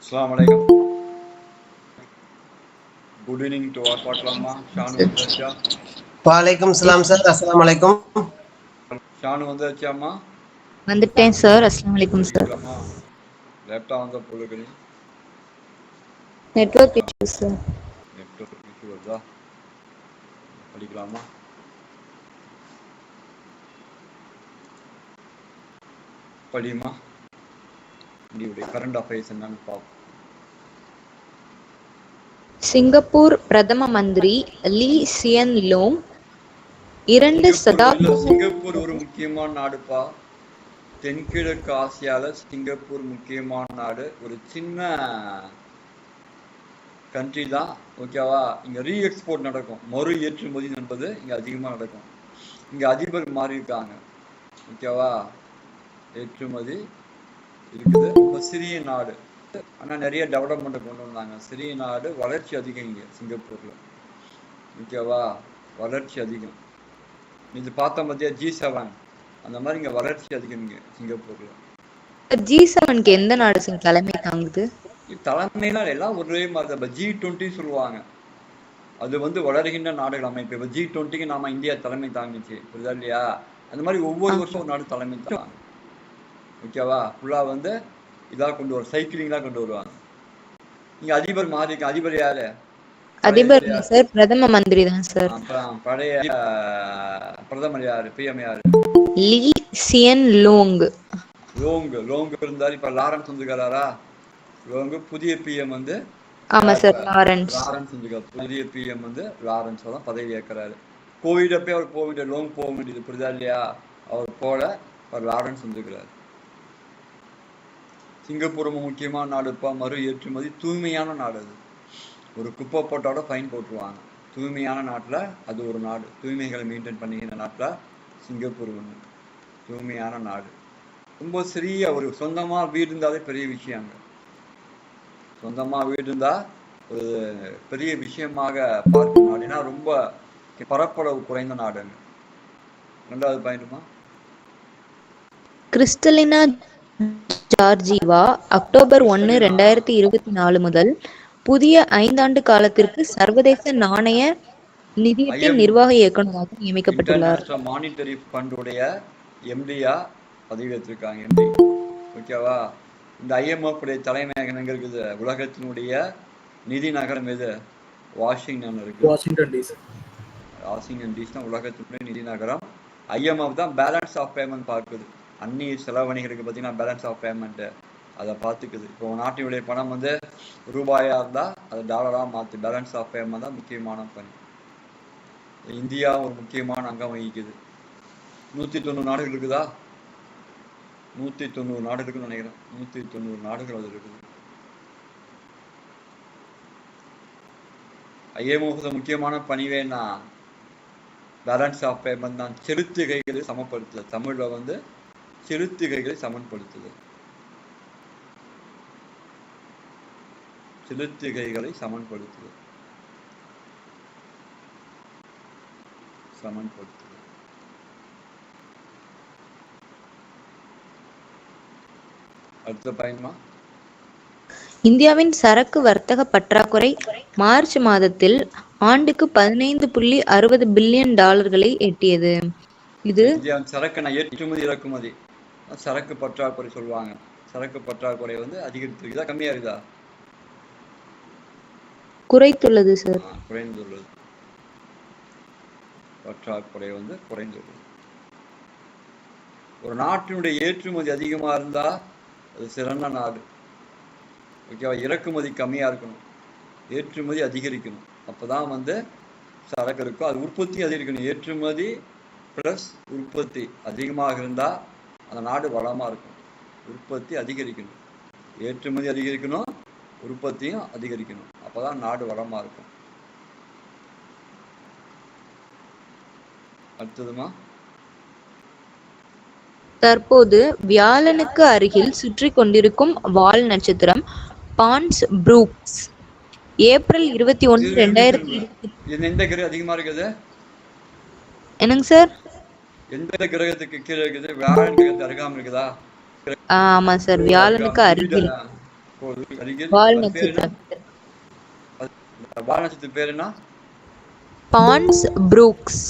Assalamu alaikum. Good evening to our Patlama. Shanu Vandacha. Walaikum salam sir. Assalamu alaikum. Shanu Vandacha amma. வந்துட்டேன் sir. அஸ்ஸலாமு அலைக்கும் sir. படிக்கலாமா? Laptop வந்த பொழுது network issue sir. Network issue வருதா? படிக்கலாமா? படிமா. இந்தியுடைய current affairs என்னன்னு பார்ப்போம். சிங்கப்பூர் பிரதம மந்திரி லீ சியன் லூங் சிங்கப்பூர் ஒரு முக்கியமான நாடுப்பா. தென்கிழக்கு ஆசியால சிங்கப்பூர் முக்கியமான நாடு. ஒரு சின்ன கண்ட்ரி தான், ஓகேவா? இங்க ரீ எக்ஸ்போர்ட் நடக்கும், மறு ஏற்றுமதி என்பது இங்க அதிகமா நடக்கும். இங்க அதிபர் மாறி இருக்காங்க, ஓகேவா? ஏற்றுமதி இருக்குது. ரொம்ப சிறிய நாடு, ஆனா நிறைய டெவலப்மெண்ட் கொண்டு வந்தாங்க. சிறிய நாடு, வளர்ச்சி அதிகம் இங்க சிங்கப்பூர்ல, ஓகேவா? வளர்ச்சி அதிகம். இது பார்த்தா மத்திய G7 அந்த மாதிரி இங்க வளர்ச்சி அதிகம் இங்க சிங்கப்பூர்ல. G7க்கு எந்த நாடு தலைமை தாங்குது? தலைமையில எல்லாம் ஒரே மாதிரி G20 சொல்லுவாங்க. அது வந்து வளர்கின்ற நாடுகள் அமைப்பு. இப்போ G20க்கு நாம இந்தியா தலைமை தாங்கிச்சு, புரியுதா இல்லையா? அந்த மாதிரி ஒவ்வொரு வருஷம் ஒரு நாடு தலைமை தாங்க, ஓகேவா? ஃபுல்லா வந்து இதா கொண்டு வரும், சைக்கிளிங்லாம் கொண்டு வருவாங்க. இங்க அதிபர் மாறி இருக்கு. அதிபர் யாரு? அதிபர் சார் பிரதம மந்திரி தான் சார். பழைய பிரதமர் யாரு? பிஎம் யாரு? Lee Hsien Loong. லோங் இருந்தாரு. இப்ப லாரன்ஸ் வந்துக்கிறாரா? லோங். புதிய பிஎம் வந்து ஆமா சார், லாரன்ஸ் வந்துக்கிறார். புதிய பிஎம் வந்து லாரன்ஸ் தான் பதவி ஏற்கிறாரு. கோவிட் அப்பயே அவர் போக வேண்டிய, லோங் போக வேண்டியது, புரியுதா இல்லையா? அவர் போல அவர் லாரன்ஸ் வந்துக்கிறார். சிங்கப்பூர் முக்கியமான நாடுப்பா. மறு ஏற்றுமதி, தூய்மையான நாடு. அது ஒரு குப்பை போட்டோட ஃபைன் போட்டுருவாங்க. தூய்மையான நாட்டில் அது ஒரு நாடு. தூய்மைகளை மெயின்டைன் பண்ணிக்கிற நாட்டில் சிங்கப்பூர் ஒன்று. தூய்மையான நாடு. ரொம்ப சிறிய ஒரு சொந்தமாக வீடு இருந்தாலே பெரிய விஷயம். சொந்தமாக வீடு இருந்தால் ஒரு பெரிய விஷயமாக பார்க்கும் நாடு. ஏன்னா ரொம்ப பரப்பளவு குறைந்த நாடுங்க. ரெண்டாவது பாயிண்ட்டுமா, கிறிஸ்டலினா ஜார்ஜிவா அக்டோபர் 1, 2024 முதல் புதிய 5 ஆண்டு காலத்திற்கு சர்வதேச நாணய நிதியத்தின் நிர்வாக இயக்குநராக நியமிக்கப்பட்டுள்ளார். மானிட்டரி ஃபண்டுடைய எம்டியா பதவி ஏற்றிருக்காங்க, எம்டி, ஓகேவா? இந்த IMF உடைய தலைமையகம் எங்க இருக்குது? உலகத்தினுடைய நிதி நகரம் எது? வாஷிங்டன் இருக்கு. வாஷிங்டன் டிசி தான் உலகத்தினுடைய நிதி நகரம். IMF தான் பேலன்ஸ் ஆஃப் பேமெண்ட் பார்க்குது. அந்நிய செலவணிகளுக்கு பார்த்தீங்கன்னா பேலன்ஸ் ஆஃப் பேமெண்ட் அதை பார்த்துக்குது. இப்போ நாட்டினுடைய பணம் வந்து ரூபாயா இருந்தா அதை டாலராக மாற்று. பேலன்ஸ் ஆஃப் பேமெண்ட் தான் முக்கியமான பணி. இந்தியா ஒரு முக்கியமான அங்கம் வகிக்குது. 190 நாடுகள் இருக்குதா? 190 நாடுகளுக்கு நினைக்கிறேன். 190 நாடுகள் அது இருக்குது. IMF முக்கியமான பணிவேன்னா பேலன்ஸ் ஆஃப் பேமெண்ட் தான். செலுத்துகைகளை சமப்படுத்துதல். தமிழ்ல வந்து செலுத்துகைகளை சமன்படுத்துதல். செலுத்துகைகளை சமன்படுத்துதல். அடுத்த பயன்மா, இந்தியாவின் சரக்கு வர்த்தக பற்றாக்குறை மார்ச் மாதத்தில் ஆண்டுக்கு 15.60 பில்லியன் டாலர்களை எட்டியது. இது சரக்கு ஏற்றுமதி இறக்குமதி சரக்கு பற்றாக்குறை சொல்லுவாங்க. சரக்கு பற்றாக்குறை வந்து அதிகரித்திருக்குதா, கம்மியா இருக்குதா? குறைத்துள்ளது சார். குறைந்துள்ளது. பற்றாக்குறை வந்து குறைந்துள்ளது. ஒரு நாட்டினுடைய ஏற்றுமதி அதிகமா இருந்தா அது சிறந்த நாடு, ஓகேவா? இறக்குமதி கம்மியா இருக்கணும், ஏற்றுமதி அதிகரிக்கணும். அப்பதான் வந்து சரக்கு இருக்கும், அது உற்பத்தி அதிகரிக்கணும். ஏற்றுமதி பிளஸ் உற்பத்தி அதிகமாக இருந்தா அந்த நாடு வளமா இருக்கும். உற்பத்தி அதிகரிக்கணும், ஏற்றுமதி அதிகரிக்கணும், உற்பத்தியும் அதிகரிக்கணும். அப்பதான் நாடு வளமா இருக்கும். அடுத்ததுமா, தற்போது வியாழனுக்கு அருகில் சுற்றி கொண்டிருக்கும் வால் நட்சத்திரம் பான்ஸ் புரூக்ஸ் ஏப்ரல் 21, 2020. எந்த கிரகம் அதிகமா இருக்குது? என்னங்க சார்? எந்த கிரகத்துக்கு கீழே இருக்குது? வியாழன் கிரகத்துக்கு அருகாம இருக்குதா? ஆமா சார், வியாழனுக்கு அருகில். கோளுக்கு அருகில் வால் அது பேர் என்ன? நட்சத்திரம். வால் நட்சத்திரம் பேர் என்ன? பான்ஸ் ப்ரூக்ஸ்.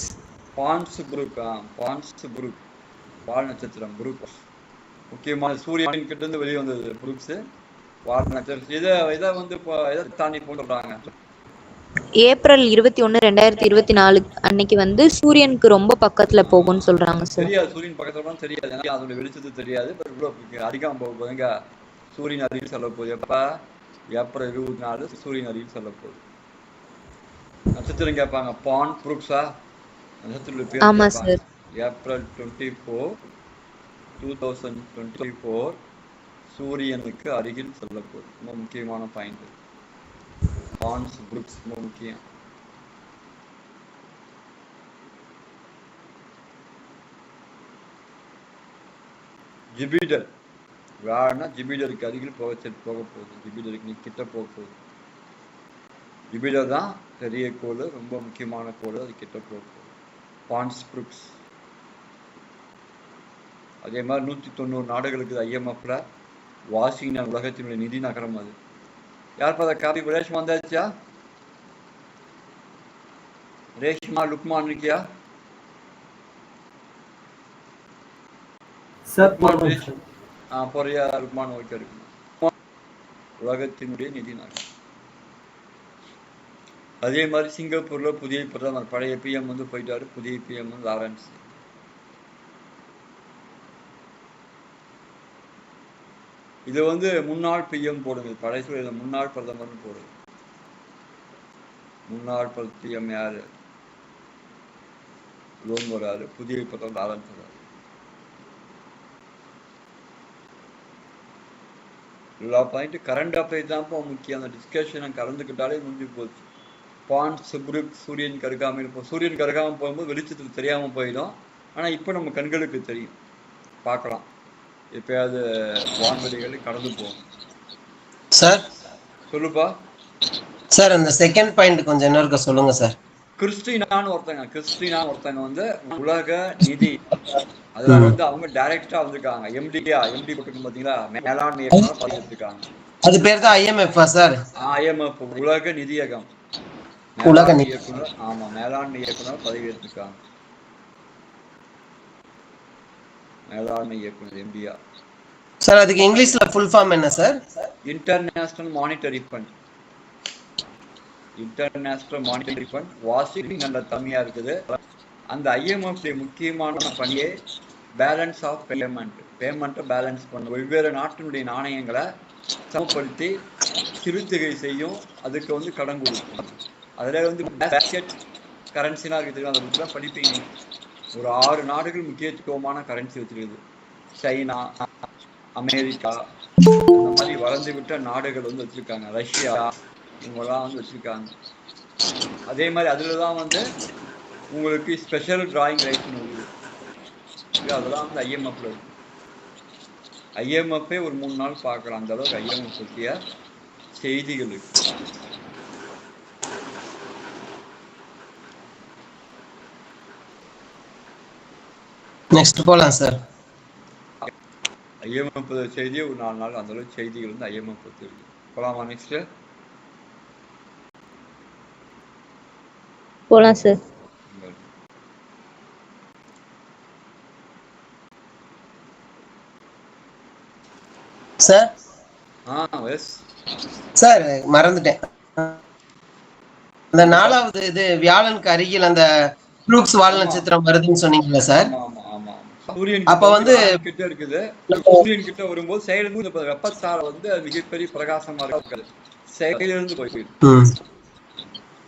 பான்ஸ் புரூக். பான்ஸ் புரூக். வால் நட்சத்திரம் புரூக். முக்கியமான சூரியன் கிட்ட இருந்து வெளியே வந்தது புரூக்ஸ். வால் நட்சத்திரம் இதை வந்து இப்போ எதை தாண்டி போட்டுறாங்க? ஏப்ரல் 21, 2024 அன்னைக்கு வந்து சூரியனுக்கு ரொம்ப பக்கத்துல போகும்னு சொல்றாங்க சார். தெரியாது, சூரியன் பக்கத்துல தெரியாது, ஏன்னா அதோட வெளிச்சத்து தெரியாது. அதிகம் போக போதுங்க சூரியன் அருகில் செல்ல போகுது. எப்ப? ஏப்ரல் 24 சூரியன் அருகில் செல்ல போகுது. நட்சத்திரம் கேட்பாங்க. பான் புரூக்ஸா நட்சத்திர பேர் ஆமா கேட்பாங்க. சார். ஏப்ரல் 24, 2024 சூரியனுக்கு அருகில் செல்ல போகுது. ரொம்ப முக்கியமான பாயிண்ட். பான்ஸ் புரூக்ஸ் ரொம்ப முக்கியம். ஜூபிட்டர் வியாழனா ஜூபிட்டருக்கு அருகில் போக போகுது. ஜூபிட்டருக்கு நீ கிட்ட போக போகுது. ஜூபிட்டர் தான் பெரிய கோள், ரொம்ப முக்கியமான கோள். அது கிட்ட போக போகுது. பான்ஸ் புரூக்ஸ். அதே மாதிரி 190 நாடுகளுக்கு IMFல வாஷிங்டன் உலகத்தினுடைய நிதி நகரம். அது யார் பார்த்தா காப்பி? ரேஷ்மா வந்தாச்சா? ரேஷ்மா லுக்மான் இருக்கியா? பொறியா லுக்மான் ஓகே இருக்கு. உலகத்தினுடைய நிதி நகரம். அதே மாதிரி சிங்கப்பூர்ல புதிய பிரதமர், பழைய PM வந்து போயிட்டாரு. புதிய PM லாரன்ஸ். இது வந்து முன்னாள் PM போடுது. பழைய முன்னாள் பிரதமர்னு போடுது. முன்னாள் PM யாரு? லோன் வராரு. புதிய பிரதமர் லாரன்ஸ் வராரு. எல்லா பாயிண்ட் கரண்ட் அஃபேர்ஸ் தான் முக்கியம். அந்த டிஸ்கஷனை கலந்துக்கிட்டாலே முடிஞ்சு போச்சு. பான்ஸ் புரூக் சூரியன் கருகாமல் இப்போ சூரியன் கருகாமல் போகும்போது வெளிச்சத்துக்கு தெரியாமல் போயிடும். ஆனால் இப்போ நம்ம கண்களுக்கு தெரியும், பார்க்கலாம். எப்பயாவது வான்வெளிகள் கடந்து போகும். சார் சொல்லுப்பா சார், அந்த செகண்ட் பாயிண்ட் கொஞ்சம் இன்னொருக்க சொல்லுங்க சார். கிறிஸ்டினான்னு ஒருத்தங்க வந்து உலக நிதி, அதுல வந்து அவங்க டைரக்டா வந்திருக்காங்க. எம்டி போட்டுருக்கு பாத்தீங்களா, மேலாண்மை இயக்குனர் பதவி எடுத்திருக்காங்க. அது பேர் தான் IMF சார்? IMF உலக நிதியகம் மேலாண்மை இயக்குனர். ஆமா, மேலாண்மை இயக்குனர் பதவி எடுத்திருக்காங்க. மேலாண்மை இயக்குனர் MDR சார். அதுக்கு இங்கிலீஷ்ல ஃபுல் ஃபார்ம் என்ன sir? International monetary fund. International monetary fund வாஷிங்டன்ல தனியா இருக்குது. அந்த IMF முக்கியமான பணியே பேலன்ஸ் ஆஃப் பேமெண்ட்டை பேலன்ஸ் பண்ண, வெவ்வேறு நாட்டினுடைய நாணயங்களை சமப்படுத்தி திருத்தகை செய்யும். அதுக்கு வந்து கடன் கொடுக்கும். அதில் வந்து பேஸ்கெட் கரன்சினா இருக்குது. அதை பற்றி தான் படிப்பீங்க. ஒரு 6 நாடுகள் முக்கியத்துவமான கரன்சி வச்சிருக்குது. சைனா, அமெரிக்கா, அந்த மாதிரி வளர்ந்து விட்ட நாடுகள் வந்து வச்சிருக்காங்க. ரஷ்யா, இவங்கெல்லாம் வந்து வச்சிருக்காங்க. அதே மாதிரி அதில் தான் வந்து உங்களுக்கு ஸ்பெஷல் டிராயிங் ரைட்ஸ்னு இருக்குது. அதெல்லாம் வந்து IMFல இருக்கு. IMFே ஒரு 3 நாள் பார்க்கலாம். அந்த அளவுக்கு IMF பற்றிய செய்திகள் இருக்கு. நெக்ஸ்ட் போலாம் சார். IMF செய்தியே ஒரு 4 நாள், அந்த அளவுக்கு செய்திகள் வந்து IMF பற்றி இருக்கு. போலாமா? நெக்ஸ்ட் போலாம் சார். சார் எஸ் சார், மறந்துட்டேன். அந்த 4வது இது வியாழனுக்கு அருகில் அந்த புரூக்ஸ் வால் நட்சத்திரம் வருதுன்னு சொன்னீங்கல்ல சார்? ஆமா. சூரியன் அப்ப வந்து கிட்ட இருக்குது. சூரியன் கிட்ட வரும்போது சைடுல இருந்து வெப்பத்தால வந்து மிகப்பெரிய பிரகாசமா இருக்காது. சைடுல இருந்து போயிட்டு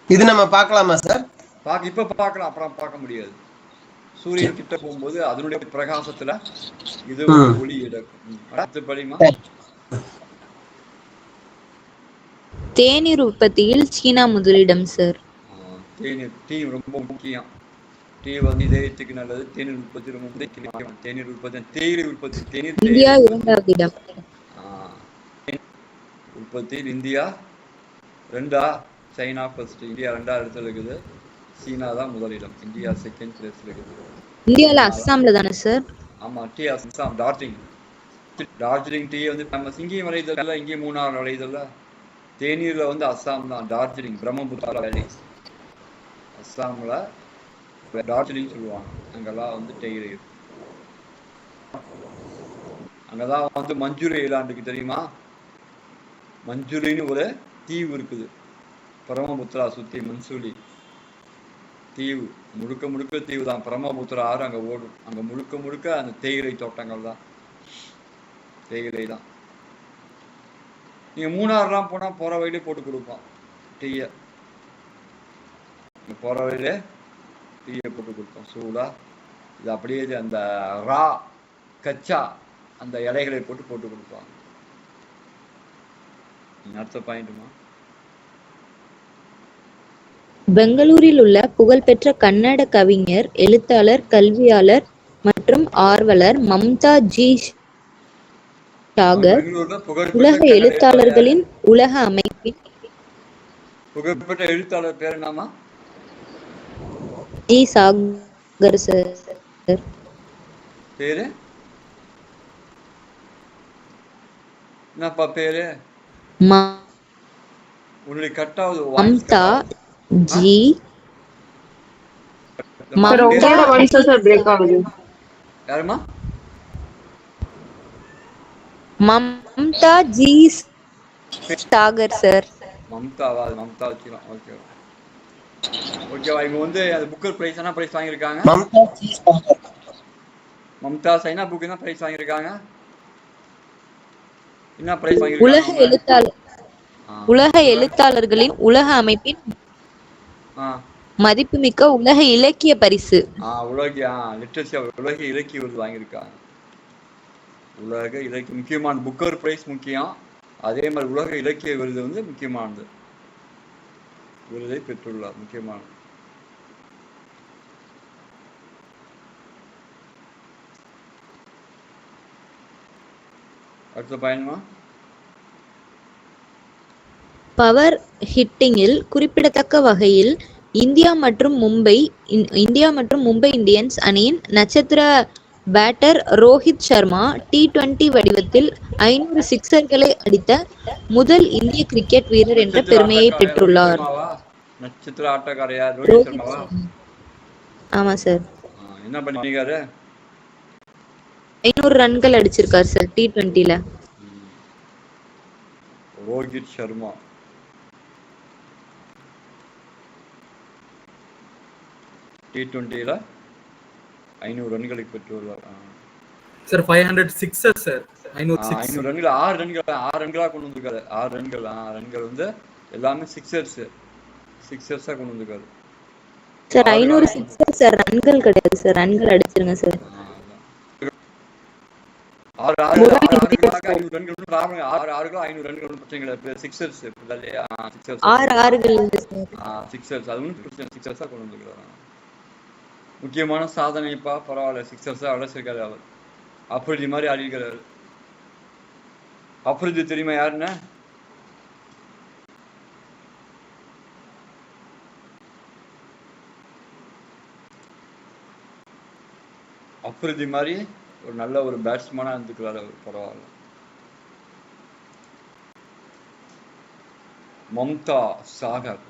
இது நம்ம பார்க்கலாமா சார்? இப்ப பார்க்கலாம், அப்புறம் பார்க்க முடியாது. சூரியன் கிட்ட போகும்போது அதனுடைய பிரகாசத்துல இது ஒளி எடுக்கும். படிமா. தேநீர் உற்பத்தியில் சீனா முதலிடம் சார். டீ ரொம்ப முக்கியம். டீ வந்து இதயத்துக்கு நல்லது. தேநீர் உற்பத்தி ரொம்ப முக்கியம். தேநீர் உற்பத்தி, தேயிலை உற்பத்தி, இந்தியா 2வது இடம். உற்பத்தியில் இந்தியா 2, சைனா ஃபர்ஸ்ட். இந்தியா 2வது இடத்துல இருக்குது. சீனா தான் முதலிடம். இந்தியா செகண்ட் பிளேஸ்ல இருக்குது. இந்தியால அஸ்ஸாம்ல தானே சார்? ஆமா, டீ அஸ்ஸாம், டார்ஜிலிங். டார்ஜிலிங் டீ வந்து ஃபேமஸ். இங்கேயும் விளையுதல்ல, இங்கேயும் மூணாறு விளையுதல்ல. தேநீர்ல வந்து அஸ்ஸாம் தான், டார்ஜிலிங் பிரம்மபுத்திரா வேலி, அஸ்ஸாம்ல டார்ஜிலிங் சொல்லுவாங்க. அங்கெல்லாம் வந்து தேயிலை இருக்கு. அங்கதான் வந்து மஞ்சூரி ஐலாண்டுக்கு தெரியுமா? மஞ்சூரின்னு ஒரு தீவு இருக்குது பிரம்மபுத்திரா சுத்தி. மன்சூலி தீவு முழுக்க முழுக்க தீவு தான். பிரம்மபுத்திரா ஆறு அங்க ஓடும். அங்க முழுக்க முழுக்க அந்த தேயிலை தோட்டங்கள் தான், தேயிலை தான். நீங்க மூணாறுலாம் போனா போற வழியிலே போட்டு கொடுப்போம் டீயை. போற வழியிலே டீயை போட்டு கொடுப்போம் சூடா. இது அப்படியே அந்த ரா கச்சா அந்த இலைகளை போட்டு போட்டு கொடுப்பாங்க. அடுத்த பாயிண்ட்டுமா? பெங்களூரில் உள்ள புகழ்பெற்ற கன்னட கவிஞர், எழுத்தாளர், கல்வியாளர் மற்றும் ஆர்வலர் மம்தா ஜி சாகர் பெங்களூர்ல உலக புகழ்பெற்ற எழுத்தாளர்களின் உலக அமைப்பின் புகழ்பெற்ற எழுத்தாளர் பேர் என்னமா? G Sagar sir. பேரு என்னப்பா பேரு? உன்னுடைய கட்டாவது மம்தா ஜி யாருமா? Mamta G Sagar sir. மம்தாவா? அது மம்தா வச்சுக்கலாம். ஓகே ஓகேவா. இவங்க வந்து அது புக்கர் பிரைஸ் என்ன பிரைஸ் வாங்கியிருக்காங்க? மம்தா சைனா புக் என்ன பிரைஸ் வாங்கியிருக்காங்க? என்ன பிரைஸ் வாங்கியிருக்காங்க? உலக எழுத்தாளர்களின் உலக அமைப்பின் மதிப்புமிக்க உலக இலக்கிய பரிசு. உலக இலக்கிய விருது வாங்கியிருக்காங்க. உலக இலக்கிய முக்கியமான புக்கர் பிரைஸ் முக்கியம். அதே மாதிரி உலக இலக்கிய விருது வந்து முக்கியமானது. விருதை பெற்றுள்ளார், முக்கியமானது. அடுத்த பயணமா? பவர் ஹிட்டிங்கில் குறிப்பிடத்தக்க வகையில் இந்தியா மற்றும் மும்பை இந்தியன்ஸ் அணியின் நட்சத்திர பேட்டர் ரோஹித் சர்மா T20 வடிவத்தில் 500 சிக்சர்களை அடித்த முதல் இந்திய கிரிக்கெட் வீரர் என்ற பெருமையை பெற்றுள்ளார். நட்சத்திர ஆட்டக்காரர் ரோஹித் சர்மாவா? ஆமா சார். என்ன பண்ணிருக்காரு? 500 ரன்கள் அடிச்சிருக்காரு சார் T20ல. ரோஹித் சர்மா T20ல 500 ரன்களை பெற்றுள்ளார் சார். 500 sixer sir. 500 ரன்கள் 6 ரன்களா கொண்டு வந்திருக்காரு. 6 ரன்கள் வந்து எல்லாமே சிக்ஸர்ஸா கொண்டு வந்திருக்காரு சார். 500 சிக்ஸர் சார், ரன்கள் கிடையாது சார். ரன்கள் அடிச்சிருங்க சார். 6 ரன்கள் பிரச்சனை கிடையாது. சிக்ஸர்ஸ் அது ஒன்றும் பிரச்சனை. சிக்ஸர்ஸா கொண்டு வந்திருக்காரு. முக்கியமான சாதனைப்பா. பரவாயில்ல, சிக்ஸர்ஸா அடைச்சிருக்காரு அவர். அப்ரிதி மாதிரி ஆடிருக்காரு. அப்ரிதி தெரியுமா யாருன்னு? அப்ரிதி மாதிரி ஒரு நல்ல ஒரு பேட்ஸ்மேனா இருந்துக்கிறாரு அவர். பரவாயில்ல. மம்தா சாகர்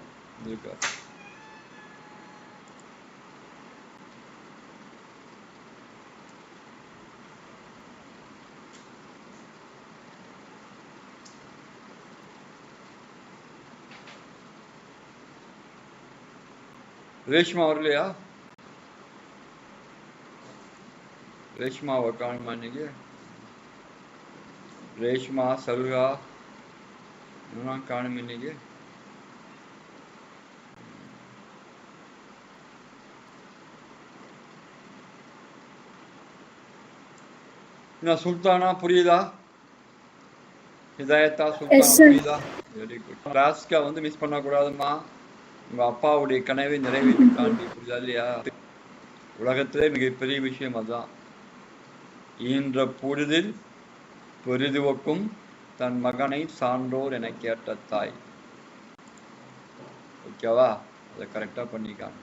இருக்கார். ரேஷ்மா வரலையா? ரேஷ்மாவை காணுமா இன்னைக்கு? ரேஷ்மா, சல்கா இதெல்லாம் காணும் இன்னைக்கு. என்ன சுல்தானா புரியுதா? ஹிதாயத்தா சுல்தானா புரியுதா? Very good. ராஸ்கா வந்து மிஸ் பண்ணக்கூடாதுமா. உங்க அப்பாவுடைய கனவை நிறைவேற்றி தாண்டி. புரியுதா இல்லையா? உலகத்திலே மிகப்பெரிய விஷயம் அதுதான். ஈன்ற பொழுதில் பெரிதுவக்கும் தன் மகனை சான்றோர் என கேட்ட தாய். ஓகேவா? அதை கரெக்டா பண்ணிக்காங்க.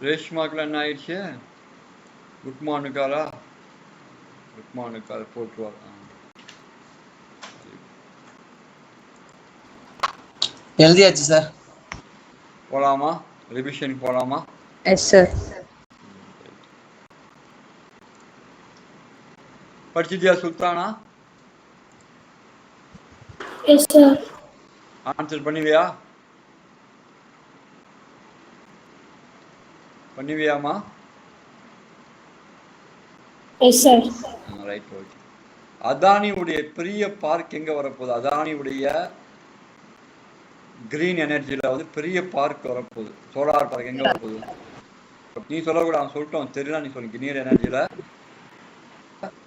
ரேஷ்மாக்கெல்லாம் என்ன ஆயிடுச்சு? ருக்மானுக்காரா? ருக்மானுக்கார போட்டுருவார். எழுதியாச்சு சார். போலாமா? ரிவிஷன் போலாமா? Yes sir. படிச்சிட்டியா சுல்தானா? Yes sir. ஆன்சர் பண்ணுவியா? பண்ணுவியாமா? Yes sir. Right, okay. அதானியுடைய பெரிய பார்க் எங்க வரப்போகுது? அதானியுடைய கிரீன் எனர்ஜில வந்து பெரிய பார்க் வரப்போகுது. சோலார் பார்க் எங்க வரப்போகுது? நீ சொல்லக்கூடாது, அவன் சொல்லிட்டோம். தெரியல, நீ சொல்லு. கிரீன் எனர்ஜில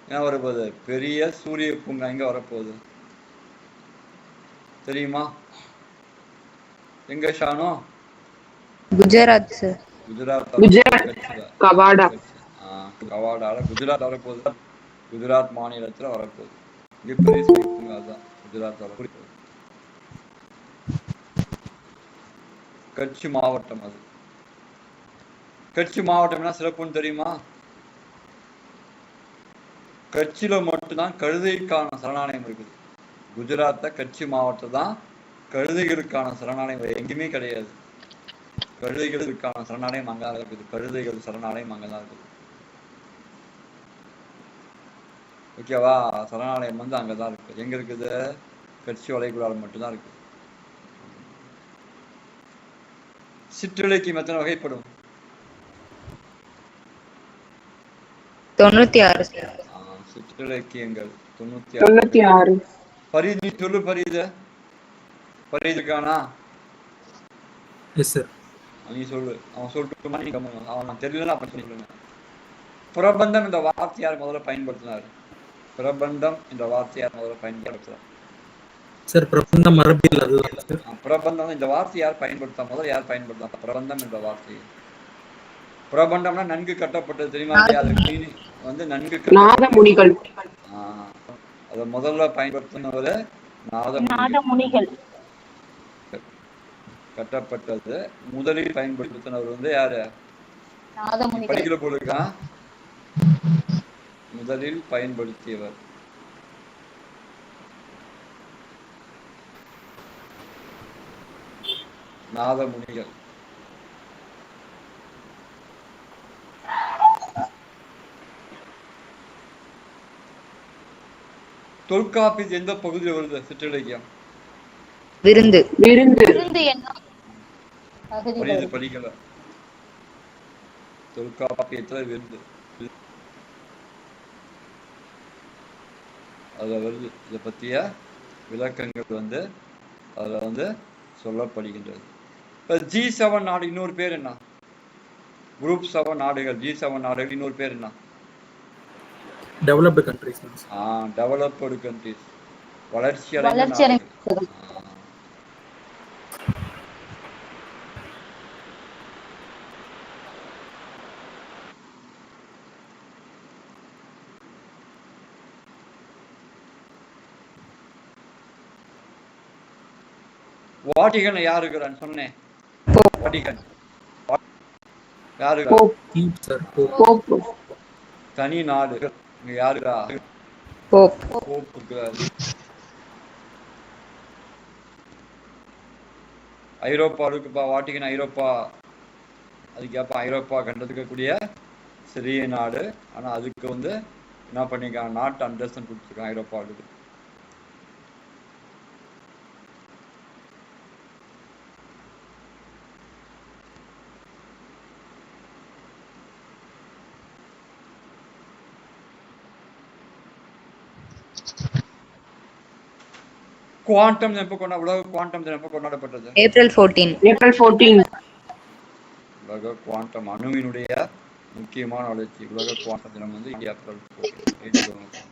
என்ன வரப்போகுது? பெரிய சூரிய பூங்கா எங்க வரப்போகுது தெரியுமா? எங்க ஷானோ? குஜராத் சார். குஜராத். கவாடா. கவாடால குஜராத் வரப்போகுது. குஜராத் மாநிலத்துல வரப்போகுது. மிகப்பெரிய சூரிய பூங்கா தான் குஜராத் வரப்போகுது. கட்சி மாவட்டம் அது. கட்சி மாவட்டம் என்ன சிறப்புன்னு தெரியுமா? கட்சியில மட்டும்தான் கழுதைக்கான சரணாலயம் இருக்குது. குஜராத்ல கட்சி மாவட்டம் தான் கழுதைகளுக்கான சரணாலயம், எங்கேயுமே கிடையாது. கழுதைகளுக்கான சரணாலயம் அங்கதான் இருக்குது. கழுதைகள் சரணாலயம் அங்கதான் இருக்குது. ஓகேவா? சரணாலயம் வந்து அங்கதான் இருக்கு. எங்க இருக்குது? கட்சி வளைகுடாவில் மட்டும்தான் இருக்கு. சிற்றிலக்கியம் எத்தனை வகைப்படும்? 96 சார். சிற்றிலக்கியங்கள் 96. பரீத், நீ சொல்லு. பரீதுக்கானா? Yes sir. நீ சொல்லு. அவன் சொல்லிட்டு அவன் தெரியலன்னா அப்ப சொல்லுங்க. பிரபந்தம் என்ற வார்த்தை யார் முதல்ல பயன்படுத்தினார்? பிரபந்தம் என்ற வார்த்தை யார் முதல்ல பயன்படுத்துறார்? சார் பிரபந்தம் அரபியில் அதுதான் சார். பிரபந்தம் இந்த வார்த்தை யார் பயன்படுத்தா? முதல்ல யார் பயன்படுத்தா பிரபந்தம் என்ற வார்த்தையை? பிரபண்டம்னா நன்கு கட்டப்பட்டது, தெரியுமா? அதுக்கு வந்து நன்கு நாதமுனிகள். அத முதல்ல பயன்படுத்தினவர் நாதமுனிகள். கட்டப்பட்டது முதலில் பயன்படுத்தினவர் வந்து யாரு? படிக்கல போலுக்கா? முதலில் பயன்படுத்தியவர் நாதமுனிகள். தொல்காப்பியது எந்த பகுதியில் வருது? சிற்றிலக்கியம் விருந்து. படிக்கல. தொல்காப்பியத்துல விருந்து அதுல வருது. இதை பற்றிய விளக்கங்கள் வந்து அதுல வந்து சொல்லப்படுகின்றது. இப்போ G7 நாடு இன்னொரு பேர் என்ன? குரூப் 7 நாடுகள், G7 நாடுகள் இன்னொரு பேர் என்ன? Developed countries. டெவலப்டு கண்ட்ரீஸ், வளர்ச்சி அடைந்த. வாட்டிகன் யாரு இருக்கிறான்னு சொன்னேன். வாட்டிகன் யாரு? தனி நாடு. இங்க யாருக்கா? போப் இருக்கிறாரு. ஐரோப்பாவுக்கு வாட்டிகன் ஐரோப்பா, அதுக்கு ஐரோப்பா கண்டதுக்கு கூடிய சிறிய நாடு. ஆனா அதுக்கு வந்து என்ன பண்ணிருக்காங்க? நாட்டு அந்தஸ்து கொடுத்துருக்காங்க ஐரோப்பாவுக்கு. குவாண்டம் தினம் எப்ப உலக குவாண்டம் தினம் எப்ப கொண்டாடப்பட்டது? ஏப்ரல் 14. உலக குவாண்டம் அணுவினுடைய முக்கியமான வளர்ச்சி. உலக குவாண்டம் தினம் வந்து ஏப்ரல் 14.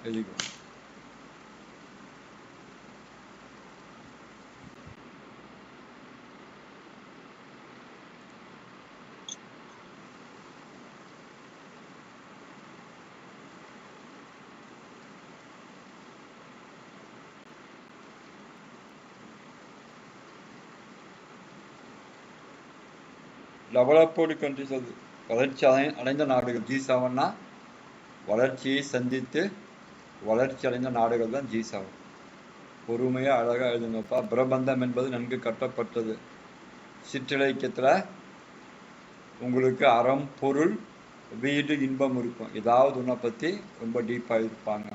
எழுதிக்கோ. டெவலப்டு கண்ட்ரிஸ், அது வளர்ச்சி அடைந்த நாடுகள். G7னா வளர்ச்சியை சந்தித்து வளர்ச்சி அடைந்த நாடுகள் தான் G7. பொறுமையா அழகா எழுதுங்கப்பா. பிரபந்தம் என்பது நன்கு கட்டப்பட்டது. சிற்றிலக்கியத்துல உங்களுக்கு அறம், பொருள், வீடு, இன்பம் இருக்கும். ஏதாவது ஒன்றை பத்தி ரொம்ப டீப்பா இருப்பாங்க.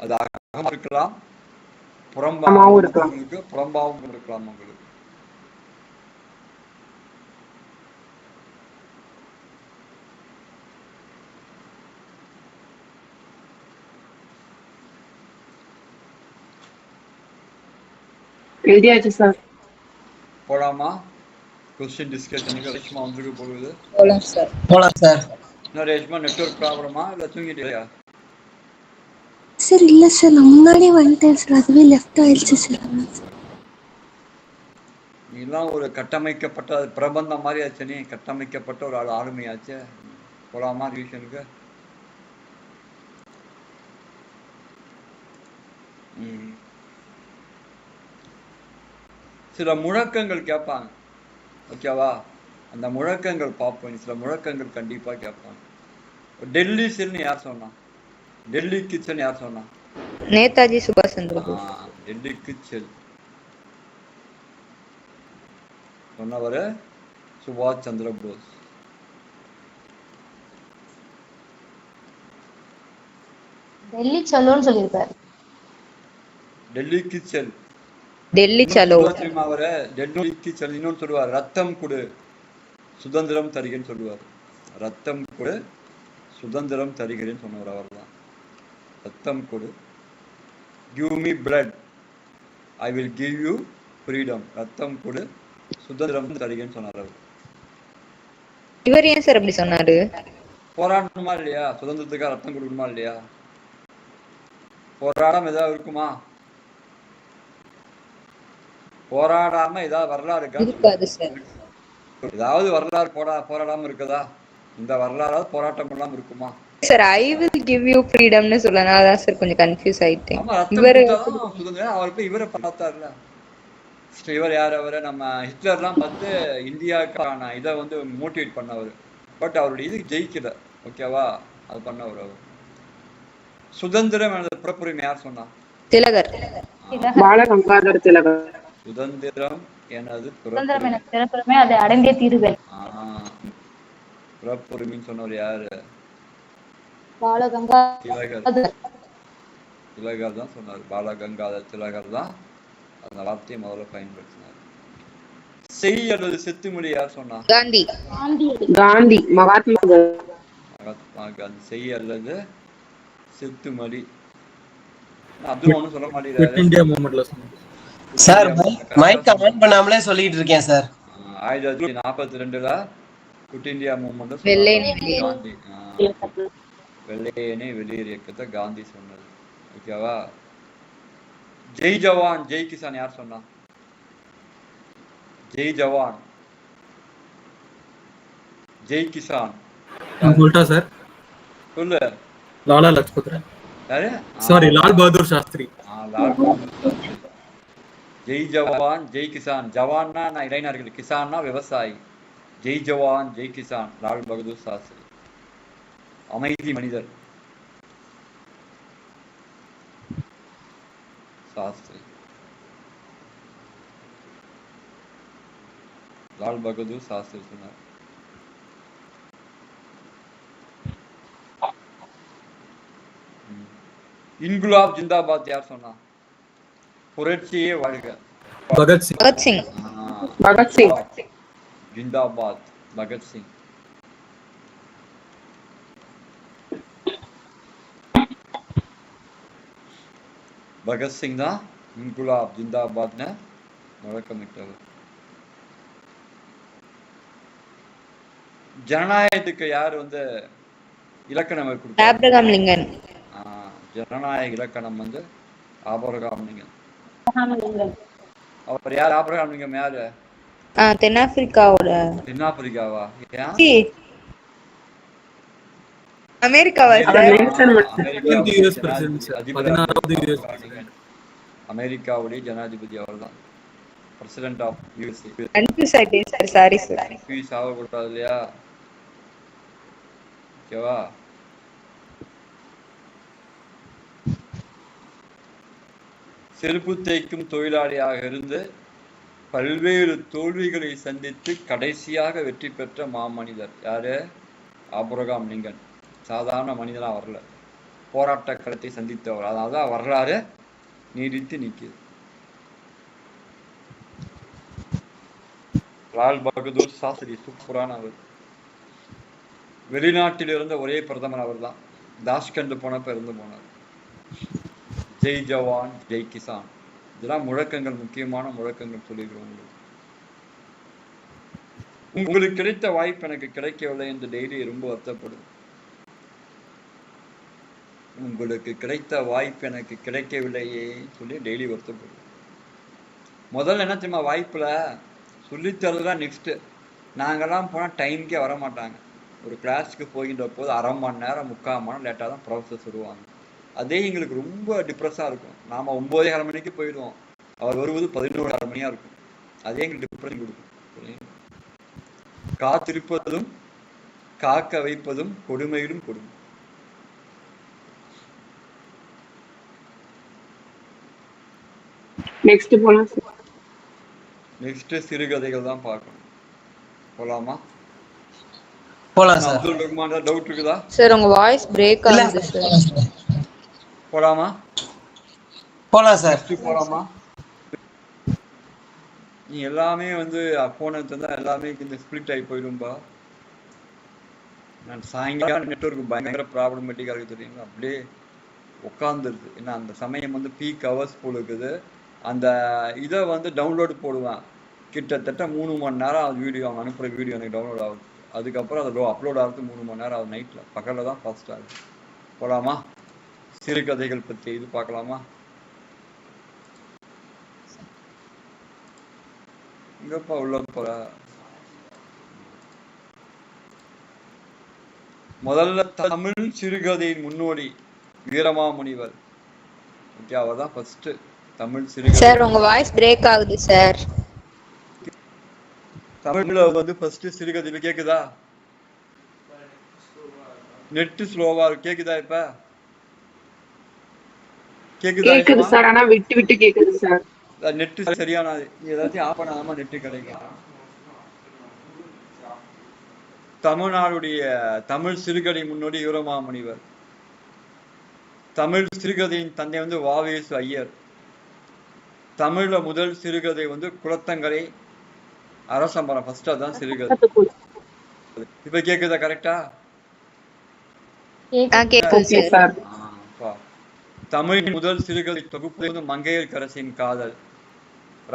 அது அகம் இருக்கலாம், புறம்பாகவும் இருக்கலாம், புறம்பாகவும் இருக்கலாம் உங்களுக்கு. எழுதியாச்சு சார். போலாமா? கொஸ்டின் டிஸ்கஷனுக்கு ரேஷ்மா வந்துருக்கு போகுது. போலாம் சார். போலாம் சார். என்ன ரேஷ்மா, நெட்வொர்க் ப்ராப்ளமா இல்லை தூங்கிட்டியா? சார் இல்ல சார், நான் முன்னாடியே வந்துட்டேன் சார், அதுவே லெஃப்ட் ஆயிடுச்சு சார். நீலாம் ஒரு கட்டமைக்கப்பட்ட பிரபந்தம் மாதிரி ஆச்சு. நீ கட்டமைக்கப்பட்ட ஒரு ஆளுமையாச்சு. போலாமா ரிவிஷனுக்கு? சில முழக்கங்கள் கேட்பாங்க, ஓகேவா? அந்த முழக்கங்கள் பார்ப்போம். சில முழக்கங்கள் கண்டிப்பா கேட்பாங்க. டெல்லி செல்னு யார் சொன்னா? டெல்லிக்கு செல் யார் சொன்னா? நேதாஜி சுபாஷ் சந்திர போஸ். டெல்லிக்கு செல் சொன்னவர் சுபாஷ் சந்திர போஸ். டெல்லி சலோன்னு சொல்லியிருக்காரு. டெல்லிக்கு செல், டெல்லி சலோ. அவரை டெல்லிக்கு செல் இன்னொன்னு சொல்லுவார், ரத்தம் கொடு சுதந்திரம் தருகிறேன்னு சொல்லுவார். ரத்தம் கொடு சுதந்திரம் தருகிறேன்னு சொன்னவர் அவர் தான். ரத்தம் கொடு, give me blood I will give you freedom. ரத்தம் கொடு சுதந்திரம் தருகிறேன்னு சொன்னார் அவர். இவர் ஏன் சார் அப்படி சொன்னாரு? போராடணுமா இல்லையா? சுதந்திரத்துக்காக ரத்தம் கொடுக்கணுமா இல்லையா? போராடாம ஏதாவது இருக்குமா? போராடாம ஏதாவது வரலாறு இருக்காது சார். ஏதாவது வரலாறு போராடாம இருக்குதா? இந்த வரலாறாவது போராட்டம் இல்லாம இருக்குமா? Sir I will give you ஃப்ரீடம்னு சொல்லனா அதான் சார் கொஞ்சம் கன்ஃபியூஸ் ஆயிட்டேன். இவரு சுதந்திரம் அவர் போய் இவரை பார்த்தாருல. இவர் யார்? அவரை நம்ம ஹிட்லர்லாம் பார்த்து இந்தியாவுக்கான இதை வந்து மோட்டிவேட் பண்ணவர். பட் அவருடைய இது ஜெயிக்கல, ஓகேவா? அது பண்ணவர் அவர். சுதந்திரம் எனது பிறப்புரிமை யார் சொன்னா? திலகர். பாலகங்காதர திலகர். சுதந்திரம் எனது பிறப்புரிமை, அதை அடைந்தே தீருவேன். பிறப்புரிமைன்னு சொன்னவர் யாரு? பாலகங்காதர். திலகர் தான் சொன்னார். பாலகங்காதர் திலகர் தான் அந்த வார்த்தையை முதல்ல பயன்படுத்தினார். செய் அல்லது செத்துமொழி யார் சொன்னா? காந்தி. காந்தி. மகாத்மா காந்தி. செய் அல்லது செத்துமொழி. அதுவும் ஒன்றும் சொல்ல மாட்டேங்கிறாரு சார். மைக் ஆன் பண்ணாமலே சொல்லிட்டு இருக்கேன் சார். 1942ல குட் இந்தியா மூவ்மெண்ட் காந்தி வெள்ளையனே வெளியேறு இயக்கத்தை காந்தி சொன்னது, ஓகேவா? ஜெய் ஜவான் ஜெய் கிசான் யார் சொன்னா? ஜெய் ஜவான் ஜெய் கிசான் சொல்லிட்டா சார்? சொல்லு. லாலா லஜ்பத் ராய். யாரு? சாரி, லால் பகதூர் சாஸ்திரி. லால் பகதூர் சாஸ்திரி. ஜெய் ஜவான் ஜெய் கிசான். ஜவான்னா நான் இளைஞர்கள், கிசான்னா விவசாயி. ஜெய் ஜவான் ஜெய் கிசான் லால் பகதூர் சாஸ்திரி. அமைதி மனிதர் சாஸ்திரி. லால் பகதூர் சாஸ்திரி சொன்னார். இன்குலாப் ஜிந்தாபாத் யார் சொன்னா? புரட்சியே வாழ்க. பகத்சிங். பகத்சிங். பகத்சிங். ஜிந்தாபாத் பகத்சிங். பகத்சிங் தான் இன்குலாப் ஜிந்தாபாத்னு முழக்கமிட்டவர். ஜனநாயகத்துக்கு யார் வந்து இலக்கணம் கொடுத்தார்? Abraham Lincoln. ஜனநாயக இலக்கணம் வந்து ஆபிரகாம் லிங்கன். அவர் யார்? ஆபிரகாம் லிங்கம் யாரு? தென்னாப்பிரிக்காவோட. தென்னாப்பிரிக்காவா? அமெரிக்காவா? அமெரிக்காவுடைய ஜனாதிபதி அவர் தான். President of USA. கன்ஃபியூஸ் ஆயிட்டேன் சார், சாரி சார். கன்ஃபியூஸ் ஆகக்கூடாது இல்லையா? ஓகேவா? செருப்பு தேய்க்கும் தொழிலாளியாக இருந்து பல்வேறு தோல்விகளை சந்தித்து கடைசியாக வெற்றி பெற்ற மாமனிதர் யாரு? Abraham Lincoln. சாதாரண மனிதனா வரல, போராட்ட களத்தை சந்தித்தவர். அதாவது வரலாறு நீடித்து நிற்குது. லால் பகதூர் சாஸ்திரி சூப்பரான அவர். வெளிநாட்டில் இருந்த ஒரே பிரதமர் அவர் தான். தாஷ்கண்ட் போனப்ப இருந்து போனார். ஜெய் ஜவான் ஜெய் கிசான், இதெல்லாம் முழக்கங்கள், முக்கியமான முழக்கங்கள் சொல்லிக்கிறோம். உங்களுக்கு கிடைத்த வாய்ப்பு எனக்கு கிடைக்கவில்லை என்று டெய்லி ரொம்ப வருத்தப்படுது. உங்களுக்கு கிடைத்த வாய்ப்பு எனக்கு கிடைக்கவில்லையே சொல்லி டெய்லி வருத்தப்படுது. முதல்ல என்ன தெரியுமா, வாய்ப்புல சொல்லித்தரதுலாம் நெக்ஸ்ட். நாங்கெல்லாம் போனால் டைமுக்கே வர மாட்டாங்க. ஒரு கிளாஸுக்கு போகின்ற போது 1/2 மணி நேரம் 3/4 மணி நேரம் லேட்டாக தான் ப்ரொஃபஸர் சொல்லுவாங்க. அதே எங்களுக்கு ரொம்ப டிப்ரெஸ்ஸாக இருக்கும். நாம் 9:30 மணிக்கு போயிடுவோம், அவர் வருவது 11:30 மணியாக இருக்கும். அதே எங்களுக்கு டிப்ரெஷன் கொடுக்கும். காத்திருப்பதும் காக்க வைப்பதும் கொடுமையிலும் கொடுமை. நெக்ஸ்ட் போலாம் சார். நெக்ஸ்ட் சிறுகதைகள் தான் பார்க்கணும். போலாமா? போலாம் சார். அப்துல் ரஹ்மான் டவுட் இருக்குதா சார் உங்க வாய்ஸ் பிரேக் ஆகுது சார். போலாமா? போலாம் சார். போலாமா? நீ எல்லாமே போன தந்தா எல்லாமே இந்த ஸ்பிளிட் ஆகி போயிடும்பா. நான் சாயங்காலம் நெட்வொர்க் பயங்கர ப்ராப்ளமேட்டிக்காக இருக்குது தெரியுங்களா? அப்படியே உட்காந்துருது. ஏன்னா அந்த சமயம் பீக் ஹவர்ஸ் போல் இருக்குது. அந்த இதை டவுன்லோடு போடுவேன். கிட்டத்தட்ட 3 மணி நேரம் அது வீடியோ, அவங்க அனுப்புகிற வீடியோ எனக்கு டவுன்லோட் ஆகுது. அதுக்கப்புறம் அதை அப்லோட் ஆகிறதுக்கு 3 மணி நேரம் ஆகுது. நைட்டில் பகலில் தான் ஃபாஸ்ட் ஆகுது. போகலாமா? சிறுகதைகள் பற்றி இது பார்க்கலாமா? இங்கப்பா உள்ள போற. முதல்ல தமிழ் சிறுகதையின் முன்னோடி வீரமாமுனிவர். ஓகே, அவர் தான் ஃபர்ஸ்ட் தமிழ் சிறுகதை. சார் உங்க வாய்ஸ் பிரேக் ஆகுது சார். தமிழ்ல ஃபர்ஸ்ட் சிறுகதை கேக்குதா? நெட் ஸ்லோவா கேக்குதா? இப்ப கேக்குது சார், ஆனா விட்டு விட்டு கேக்குது சார். நெட் சரியான ஏதாச்சும் ஆஃப் பண்ணாம நெட் கிடைக்கும். தமிழ்நாடுடைய தமிழ் சிறுகதை முன்னோடி வீரமாமுனிவர். தமிழ் சிறுகதையின் தந்தை வ.வே.சு. ஐயர். தமிழ்ல முதல் சிறுகதை குளத்தங்கரை அரசமரம். ஃபர்ஸ்ட் அதான் சிறுகதை. இப்ப கேக்குதா? கரெக்டா கேக்குது சார். தமிழின் முதல் சிறுகதை தொகுப்பு மங்கையர்க்கரசின் காதல்.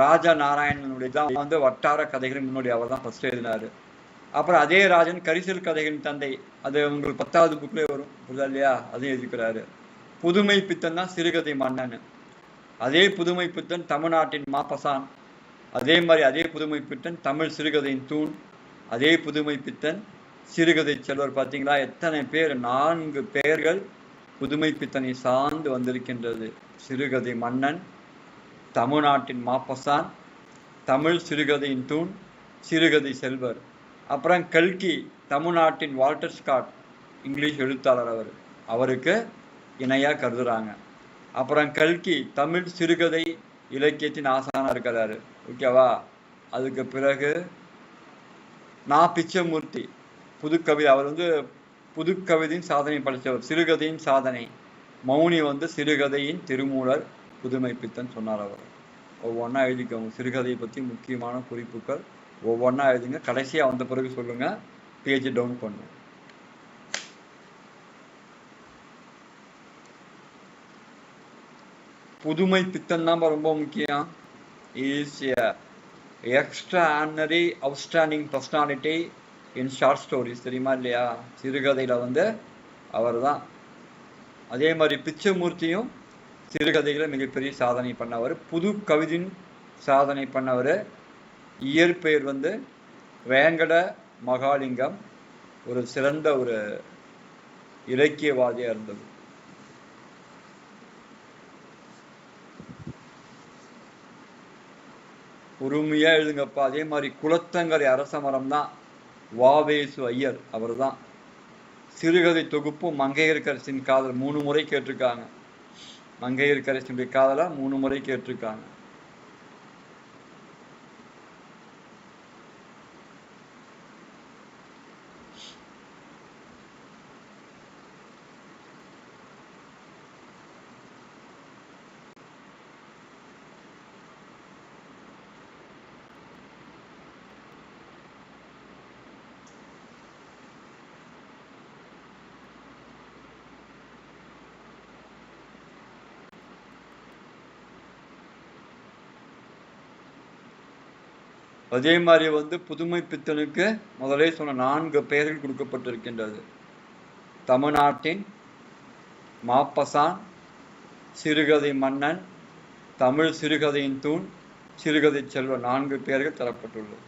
ராஜா நாராயணனுடைய தான் வட்டார கதைகளின் முன்னோடி. அவர் தான் ஃபர்ஸ்ட் எழுதினாரு. அப்புறம் அதே ராஜன் கரிசல் கதைகளின் தந்தை. அது உங்களுக்கு 10வது புக்லேயே வரும், புரியுதா இல்லையா? அதையும் எழுதிக்கிறாரு. புதுமை பித்தன் தான் சிறுகதை மன்னன். அதே புதுமை பித்தன் தமிழ்நாட்டின் மாப்பசான். அதே மாதிரி அதே புதுமை பித்தன் தமிழ் சிறுகதையின் தூண். அதே புதுமை பித்தன் சிறுகதை செல்வர். பார்த்தீங்களா எத்தனை பேர்? 4 பெயர்கள் புதுமை பித்தனை சார்ந்து வந்திருக்கின்றது. சிறுகதை மன்னன், தமிழ்நாட்டின் மாப்பசான், தமிழ் சிறுகதையின் தூண், சிறுகதை செல்வர். அப்புறம் கல்கி, தமிழ்நாட்டின் வால்டர் ஸ்காட், இங்கிலீஷ் எழுத்தாளர். அவருக்கு இணையா கருதுறாங்க. அப்புறம் கல்கி தமிழ் சிறுகதை இலக்கியத்தின் ஆசானா இருக்கிறாரு. ஓகேவா? அதுக்கு பிறகு பிச்சமூர்த்தி புதுக்கவிதை. அவர் புதுக்கவிதையின் சாதனை படைத்தவர். சிறுகதையின் சாதனை. மௌனி சிறுகதையின் திருமூலர், புதுமை பித்தன் சொன்னார் அவர். ஒவ்வொன்றா எழுதிக்கோங்க. சிறுகதையை பற்றி முக்கியமான குறிப்புகள் ஒவ்வொன்றா எழுதுங்க. கடைசியாக வந்த பிறகு சொல்லுங்க, பேஜ் டவுன் பண்ணுங்க. புதுமை பித்தன் தான் ரொம்ப முக்கியம். Is extra ordinary outstanding personality in short stories. தெரியுமா இல்லையா? சிறுகதையில் அவர் தான். அதே மாதிரி பிச்சமூர்த்தியும் சிறுகதைகளை மிகப்பெரிய சாதனை பண்ணவர். புது கவிதையின் சாதனை பண்ணவர். இயற்பெயர் வேங்கட மகாலிங்கம். ஒரு சிறந்த ஒரு இலக்கியவாதியாக இருந்தது. பொறுமையா எழுதுங்கப்பா. அதே மாதிரி குளத்தங்கரை அரச மரம் தான் வாவேசு ஐயர், அவர் தான். சிறுகதை தொகுப்பு மங்கையர்க்கரசின் காதல் 3 முறை கேட்டிருக்காங்க. மங்கையர்க்கரசினுடைய காதலை 3 முறை கேட்டிருக்காங்க. அதே மாதிரி புதுமை பித்தனுக்கு முதலே சொன்ன 4 பெயர்கள் கொடுக்கப்பட்டிருக்கின்றது. தமிழ்நாட்டின் மாப்பசான், சிறுகதை மன்னன், தமிழ் சிறுகதையின் தூண், சிறுகதை செல்வன், 4 பெயர்கள் தரப்பட்டுள்ளது.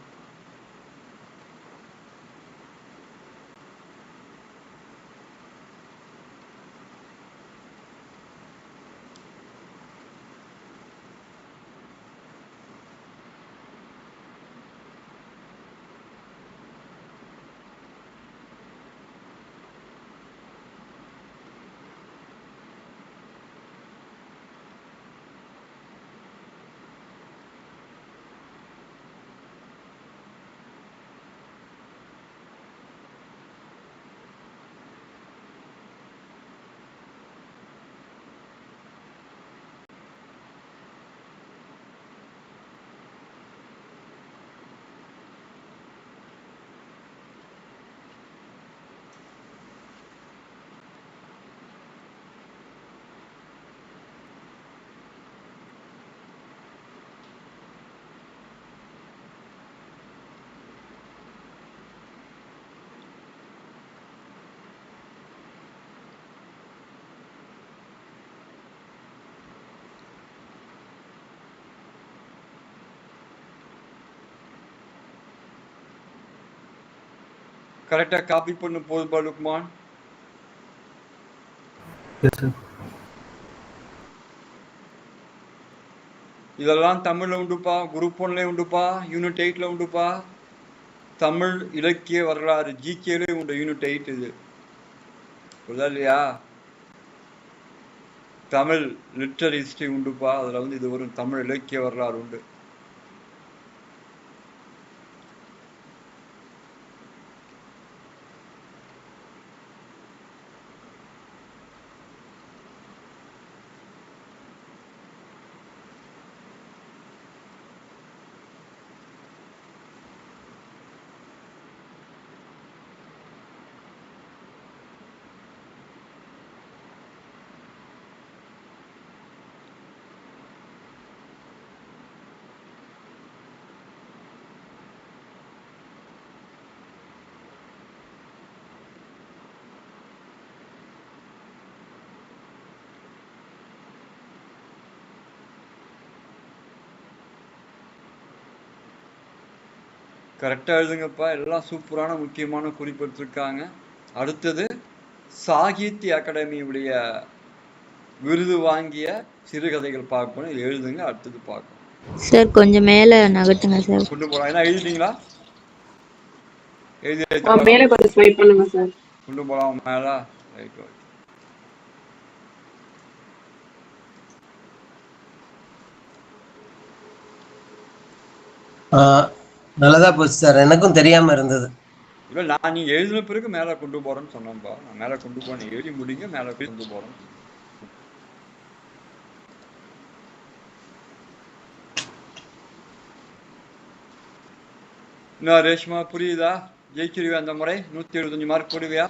கரெக்டா காப்பி பண்ணு போதும்பா லுக்மான். இதெல்லாம் தமிழ்ல உண்டுப்பா, குரூப் 1ல உண்டுப்பா, யூனிட் 8ல உண்டுப்பா. தமிழ் இலக்கிய வரலாறு ஜிகேல உண்டு யூனிட் 8 இது. புரியுதா இல்லையா? தமிழ் லிட்டரரி ஹிஸ்டரி உண்டுப்பா, அதுல இது வரும். தமிழ் இலக்கிய வரலாறு உண்டு. கரெக்டா எழுதுங்கப்பா. எல்லாம் சூப்பரான முக்கியமான குறிப்பு எடுத்திருக்காங்க. அடுத்தது சாகித்ய அகாடமியுடைய விருது வாங்கிய சிறுகதைகள் பார்க்கணும். எழுதுங்க, அடுத்தது பார்க்கணும். சார் கொஞ்சம் மேல நகட்டுங்க சார். கொண்டு போலாம். என்ன எழுதிட்டீங்களா? மேல கொஞ்சம் ஸ்வைப் பண்ணுங்க சார். கொண்டு போலாம் மேல. ரைட். நல்லதா போச்சு சார், எனக்கும் தெரியாம இருந்தது. இல்ல நான் நீங்க எழுதின பிறகு மேல கொண்டு போறேன்னு சொன்னேன்பா. நான் மேல கொண்டு போறேன், எழுதி முடிங்க மேல கொண்டு போறேன். என்ன ரேஷ்மா புரியுதா? ஜெயிச்சிருவியா அந்த முறை? 175 மார்க் போடுவியா?